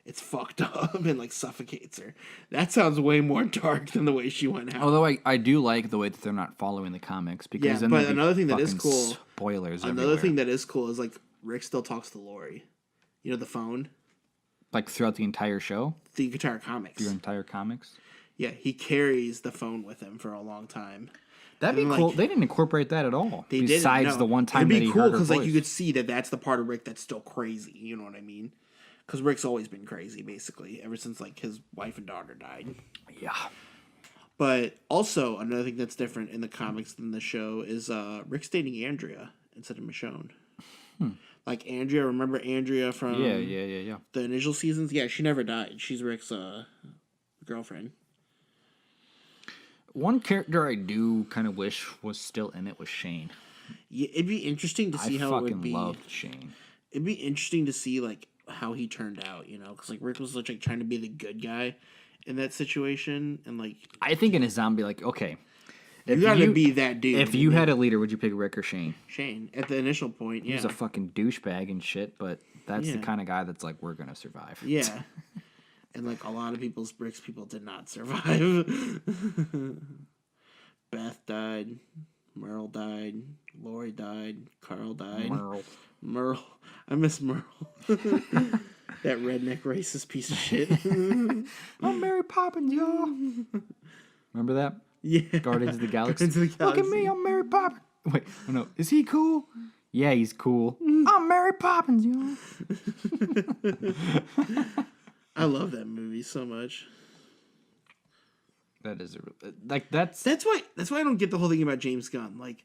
Speaker 1: It's fucked up and, like, suffocates her. That sounds way more dark than the way she went out.
Speaker 2: Although I do like the way that they're not following the comics. Because then
Speaker 1: but another thing that is cool...
Speaker 2: Spoilers
Speaker 1: Another thing that is cool is, like, Rick still talks to Lori. You know, the phone?
Speaker 2: Like, throughout the entire show?
Speaker 1: The entire comics.
Speaker 2: Your entire comics?
Speaker 1: Yeah, he carries the phone with him for a long time.
Speaker 2: That'd be cool. Like, they didn't incorporate that at all.
Speaker 1: They
Speaker 2: besides
Speaker 1: didn't, no.
Speaker 2: the one time
Speaker 1: that he
Speaker 2: heard her voice. It'd be cool
Speaker 1: because, like, you could see that that's the part of Rick that's still crazy. You know what I mean? Because Rick's always been crazy, basically, ever since, like, his wife and daughter died.
Speaker 2: Yeah.
Speaker 1: But also, another thing that's different in the comics than the show is Rick's dating Andrea instead of Michonne. Like, Andrea, remember Andrea from
Speaker 2: Yeah.
Speaker 1: the initial seasons? Yeah, she never died. She's Rick's girlfriend.
Speaker 2: One character I do kind of wish was still in it was Shane.
Speaker 1: Yeah, it'd be interesting to see how it would be.
Speaker 2: I fucking loved Shane.
Speaker 1: It'd be interesting to see, like, how he turned out, you know? Because, like, Rick was, like, trying to be the good guy, in that situation, and like
Speaker 2: I think in a zombie, like, okay,
Speaker 1: you gotta be that dude.
Speaker 2: If you had a leader, would you pick Rick or Shane?
Speaker 1: Shane at the initial point, yeah,
Speaker 2: He's a fucking douchebag and shit, but that's the
Speaker 1: Yeah.
Speaker 2: kind of guy that's like, we're gonna survive.
Speaker 1: yeah, and like a lot of Rick's people did not survive. Beth died, Merle died, Lori died, Carl died. Merle. I miss Merle. That redneck racist piece of shit.
Speaker 2: I'm Mary Poppins, y'all. Remember that?
Speaker 1: Yeah.
Speaker 2: Guardians of the Galaxy.
Speaker 1: Guardians of the
Speaker 2: Look at
Speaker 1: Galaxy.
Speaker 2: me, I'm Mary Poppins. Wait, oh no, is he cool? Yeah, he's cool. I'm Mary Poppins, y'all.
Speaker 1: I love that movie so much.
Speaker 2: That is like that's
Speaker 1: why I don't get the whole thing about James Gunn. Like,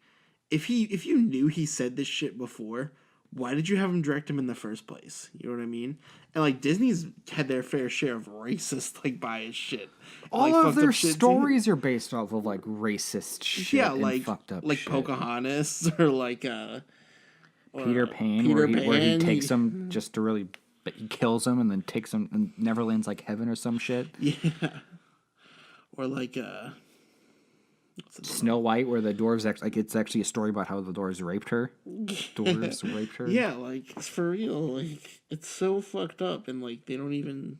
Speaker 1: if you knew he said this shit before, why did you have him direct him in the first place? You know what I mean? And like Disney's had their fair share of racist like biased shit.
Speaker 2: all
Speaker 1: like,
Speaker 2: of
Speaker 1: fucked
Speaker 2: their
Speaker 1: up shit, too.
Speaker 2: stories are based off of like racist shit.
Speaker 1: Yeah,
Speaker 2: and
Speaker 1: like
Speaker 2: fucked up
Speaker 1: like
Speaker 2: shit.
Speaker 1: Pocahontas or like
Speaker 2: Peter Pan,
Speaker 1: Peter
Speaker 2: where he
Speaker 1: Pan.
Speaker 2: takes him just to really, he kills him and then takes him and Neverland's like heaven or some shit.
Speaker 1: Yeah. Or like
Speaker 2: Snow White, where the dwarves like it's actually a story about how the dwarves raped her. Dwarves raped her.
Speaker 1: Yeah, like it's for real. Like it's so fucked up, and like they don't even,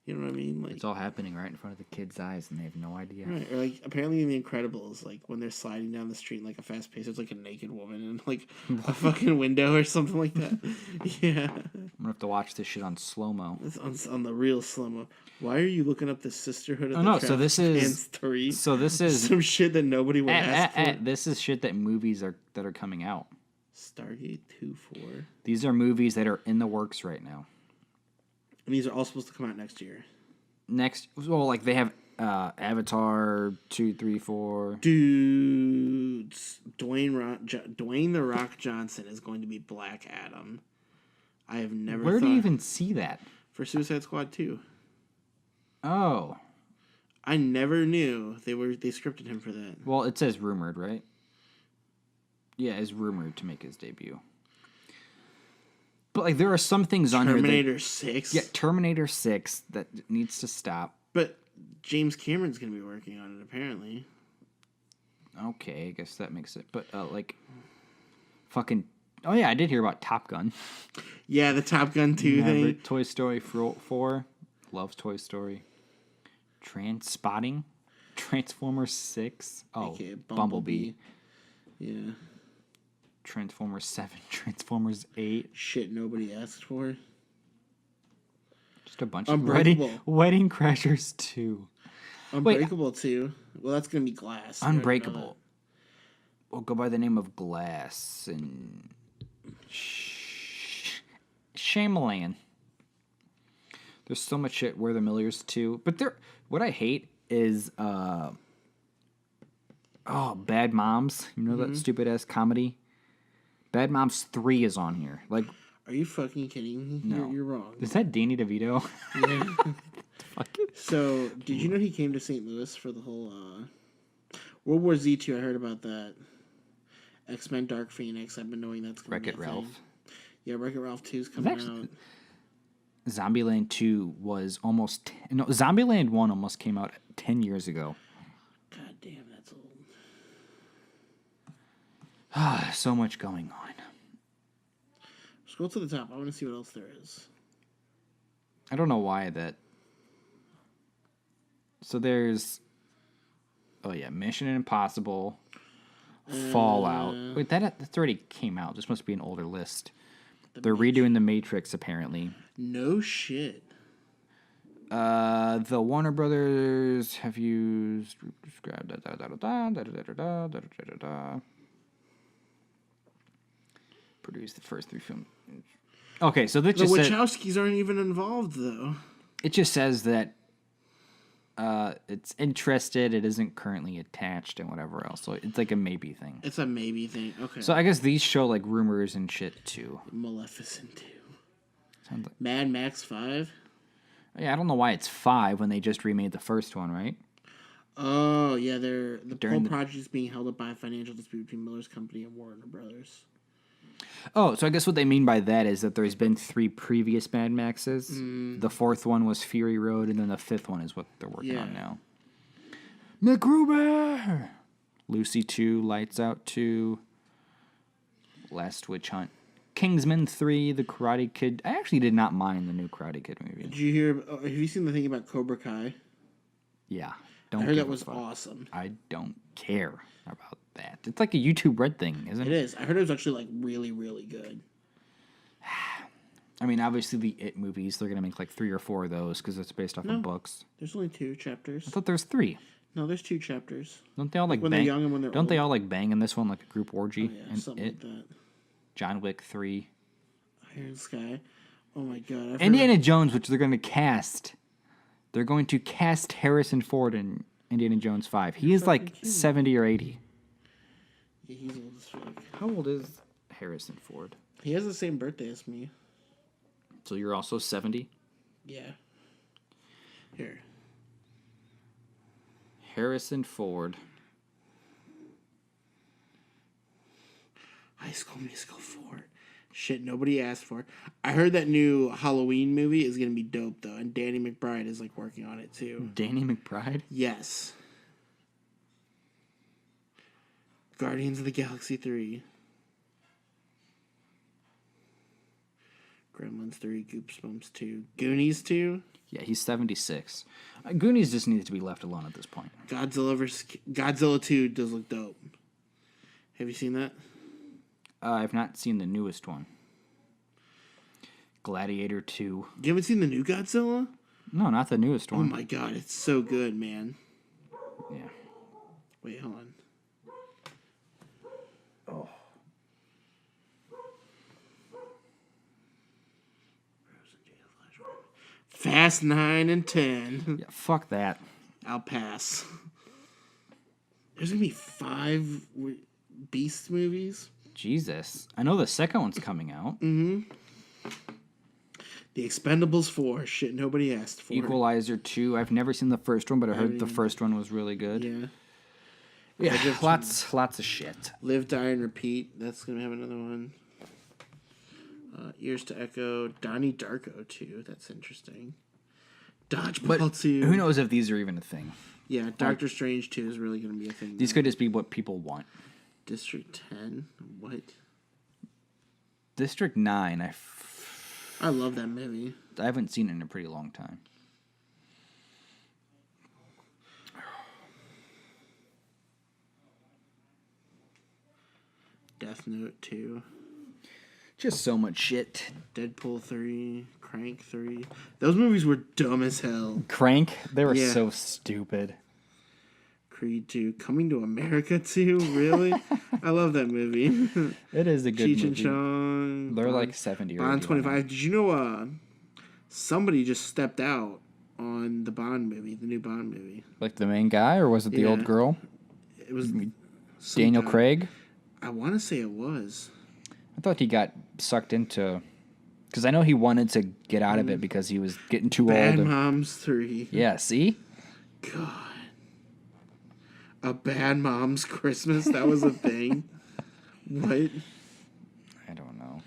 Speaker 1: you know what I mean? Like
Speaker 2: It's all happening right in front of the kids' eyes, and they have no idea.
Speaker 1: right, or like apparently in The Incredibles, like when they're sliding down the street in like a fast pace, there's like a naked woman in like a fucking window or something like that. Yeah,
Speaker 2: I'm gonna have to watch this shit on slow mo.
Speaker 1: it's on the real slow-mo. Why are you looking up the Sisterhood of
Speaker 2: Oh
Speaker 1: the
Speaker 2: no! So this
Speaker 1: Trafficked
Speaker 2: is
Speaker 1: Hands 3?
Speaker 2: So this is
Speaker 1: Some shit that nobody would ask for.
Speaker 2: this is shit that movies that are coming out.
Speaker 1: Stargate 2-4.
Speaker 2: These are movies that are in the works right now.
Speaker 1: And these are all supposed to come out next year.
Speaker 2: Well, like they have Avatar 2, 3, 4.
Speaker 1: Dudes, Dwayne the Rock Johnson is going to be Black Adam. I have never.
Speaker 2: Where do you even see that?
Speaker 1: For Suicide Squad 2?
Speaker 2: Oh,
Speaker 1: I never knew they scripted him for that.
Speaker 2: well, it says rumored, right? Yeah, it's rumored to make his debut. But like, there are some things on here.
Speaker 1: Terminator 6.
Speaker 2: Yeah, Terminator 6 that needs to stop.
Speaker 1: But James Cameron's going to be working on it apparently.
Speaker 2: Okay, I guess that makes it. But like, fucking. Oh yeah, I did hear about Top Gun.
Speaker 1: Yeah, the Top Gun 2 thing.
Speaker 2: Toy Story 4. Loves Toy Story. Spotting. Transformers 6. Oh,
Speaker 1: AKA
Speaker 2: Bumblebee.
Speaker 1: Yeah.
Speaker 2: Transformers 7. Transformers 8.
Speaker 1: Shit nobody asked for.
Speaker 2: Just a bunch
Speaker 1: Unbreakable.
Speaker 2: of Wedding Crashers 2.
Speaker 1: Unbreakable 2. Well, that's going to be Glass. You already know
Speaker 2: Unbreakable. We'll go by the name of Glass and Shyamalan. There's so much shit. We're the Millers 2. But what I hate is Bad Moms. You know that stupid ass comedy? Bad Moms 3 is on here. Like,
Speaker 1: Are you fucking kidding me?
Speaker 2: No.
Speaker 1: You're wrong.
Speaker 2: is that Danny DeVito?
Speaker 1: Yeah.
Speaker 2: Fuck it.
Speaker 1: So, did you know he came to St. Louis for the whole World War Z 2? I heard about that. X-Men Dark Phoenix. I've been knowing that's going to be
Speaker 2: Wreck-It
Speaker 1: a thing.
Speaker 2: Ralph.
Speaker 1: Yeah, Wreck-It Ralph 2 is coming
Speaker 2: actually-
Speaker 1: out.
Speaker 2: Zombieland 2 was almost... No, Zombieland 1 almost came out 10 years ago.
Speaker 1: God damn, that's old.
Speaker 2: So much going on.
Speaker 1: Scroll to the top. I want to see what else there is.
Speaker 2: I don't know why that... So there's... Oh yeah, Mission Impossible, Fallout. Wait, that's already came out. This must be an older list. They're redoing The Matrix, apparently.
Speaker 1: No shit.
Speaker 2: The Warner Brothers have used... Produced the first 3 films. Okay, so this
Speaker 1: The
Speaker 2: just said,
Speaker 1: Wachowskis aren't even involved, though.
Speaker 2: it just says that it's interested, it isn't currently attached, and whatever else. So it's like a maybe thing.
Speaker 1: It's a maybe thing. Okay.
Speaker 2: So I guess these show like rumors and shit too.
Speaker 1: Maleficent 2.
Speaker 2: Sounds like,
Speaker 1: Mad Max 5.
Speaker 2: yeah, I don't know why it's 5 when they just remade the first one, right?
Speaker 1: Oh, yeah, the
Speaker 2: During
Speaker 1: whole
Speaker 2: the-
Speaker 1: project is being held up by a financial dispute between Miller's company and Warner Brothers.
Speaker 2: Oh, so I guess what they mean by that is that there's been 3 previous Mad Maxes. The 4th one was Fury Road, and then the 5th one is what they're working on now. MacGruber! Lucy 2, Lights Out 2, Last Witch Hunt, Kingsman 3, The Karate Kid. I actually did not mind the new Karate Kid movie.
Speaker 1: Did you hear? Have you seen the thing about Cobra Kai?
Speaker 2: Yeah.
Speaker 1: I heard that was awesome.
Speaker 2: I don't care about that. It's like a YouTube Red thing, isn't it?
Speaker 1: It is. I heard it was actually like really, really good.
Speaker 2: I mean, obviously the It movies, they're going to make like 3 or 4 of those because it's based off of books.
Speaker 1: There's only 2 chapters.
Speaker 2: I thought there was 3.
Speaker 1: No, there's 2 chapters.
Speaker 2: Don't they all like
Speaker 1: when
Speaker 2: bang?
Speaker 1: they're young and when they're
Speaker 2: Don't
Speaker 1: old.
Speaker 2: they all like bang in this one like a group orgy?
Speaker 1: Oh, yeah,
Speaker 2: and
Speaker 1: something like that.
Speaker 2: John Wick 3.
Speaker 1: Iron Sky. Oh my god.
Speaker 2: Indiana Jones, which they're going to cast. They're going to cast Harrison Ford in Indiana Jones 5. He is like 70 or 80.
Speaker 1: Yeah, he's old as fuck.
Speaker 2: How old is Harrison Ford?
Speaker 1: He has the same birthday as me.
Speaker 2: So you're also 70?
Speaker 1: Yeah. Here.
Speaker 2: Harrison Ford.
Speaker 1: High School Musical 4. Shit, nobody asked for. I heard that new Halloween movie is going to be dope, though. And Danny McBride is, like, working on it, too.
Speaker 2: Danny McBride?
Speaker 1: Yes. Guardians of the Galaxy 3. Gremlins 3. Goosebumps 2. Goonies 2.
Speaker 2: Yeah, he's 76. Goonies just needs to be left alone at this point.
Speaker 1: Godzilla 2 does look dope. Have you seen that?
Speaker 2: I've not seen the newest one. Gladiator 2.
Speaker 1: You haven't seen the new Godzilla?
Speaker 2: No, not the newest
Speaker 1: Oh
Speaker 2: one.
Speaker 1: my god, it's so good, man.
Speaker 2: Yeah.
Speaker 1: Wait, hold on. Oh. Fast 9 and 10.
Speaker 2: Yeah, fuck that.
Speaker 1: I'll pass. There's gonna be 5 Beast movies.
Speaker 2: Jesus. I know the second one's coming out.
Speaker 1: The Expendables 4. Shit, nobody asked for.
Speaker 2: Equalizer 2. I've never seen the first one, but I heard the first one was really good.
Speaker 1: Yeah.
Speaker 2: Yeah, lots of shit.
Speaker 1: Live, Die, and Repeat. That's gonna have another one. Ears to Echo. Donnie Darko 2. That's interesting. Dodgeball 2.
Speaker 2: Who knows if these are even a thing?
Speaker 1: Yeah, Doctor Strange 2 is really gonna be a thing.
Speaker 2: These could just be what people want.
Speaker 1: District 10. What?
Speaker 2: District 9.
Speaker 1: I love that movie.
Speaker 2: I haven't seen it in a pretty long time.
Speaker 1: Death Note 2.
Speaker 2: Just so much shit.
Speaker 1: Deadpool 3. Crank 3. Those movies were dumb as hell.
Speaker 2: Crank? They were
Speaker 1: Yeah.
Speaker 2: so stupid.
Speaker 1: Creed 2. Coming to America 2? Really? I love that movie.
Speaker 2: It is a good
Speaker 1: Cheech and
Speaker 2: movie.
Speaker 1: Chong.
Speaker 2: They're like 70 or 80
Speaker 1: Bond
Speaker 2: right
Speaker 1: 25. Did you know somebody just stepped out on the Bond movie, the new Bond movie?
Speaker 2: now. Like the main guy, or was it the
Speaker 1: Yeah.
Speaker 2: old girl?
Speaker 1: It was
Speaker 2: Daniel
Speaker 1: guy.
Speaker 2: Craig?
Speaker 1: I want to say it was.
Speaker 2: I thought he got sucked into... Because I know he wanted to get out of it because he was getting too
Speaker 1: Bad
Speaker 2: old.
Speaker 1: Moms 3.
Speaker 2: Yeah, see?
Speaker 1: God. A Bad Mom's Christmas? That was a thing? What?
Speaker 2: I don't know.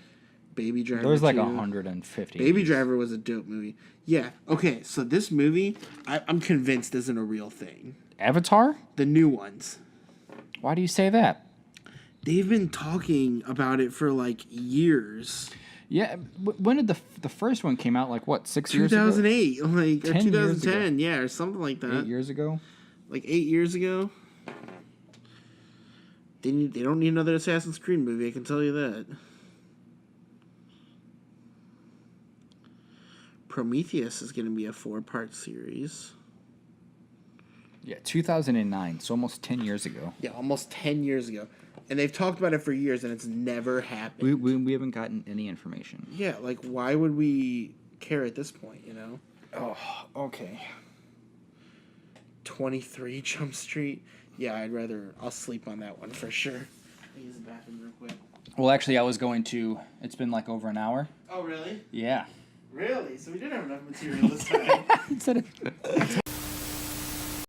Speaker 1: Baby Driver
Speaker 2: There was like
Speaker 1: 2.
Speaker 2: 150.
Speaker 1: Baby Driver was a dope movie. Yeah. Okay, so this movie, I'm convinced isn't a real thing.
Speaker 2: Avatar?
Speaker 1: The new ones.
Speaker 2: Why do you say that?
Speaker 1: They've been talking about it for like years.
Speaker 2: Yeah, when did the first one came out? Like what, 6 years ago?
Speaker 1: 2008, like, or
Speaker 2: 10 years
Speaker 1: 2010, yeah, or something like that.
Speaker 2: 8 years ago?
Speaker 1: Like 8 years ago. They don't need another Assassin's Creed movie, I can tell you that. Prometheus is going to be a 4-part series.
Speaker 2: Yeah, 2009, so almost 10 years ago.
Speaker 1: Yeah, almost 10 years ago. And they've talked about it for years, and it's never happened.
Speaker 2: We haven't gotten any information.
Speaker 1: Yeah, like, why would we care at this point, you know?
Speaker 2: Oh, okay.
Speaker 1: 23 Jump Street. Yeah, I'll sleep on that one for sure. I'll use the bathroom real quick.
Speaker 2: Well, actually, I was going to... It's been like over an hour.
Speaker 1: Oh, really?
Speaker 2: Yeah.
Speaker 1: Really? So we didn't have enough material this time.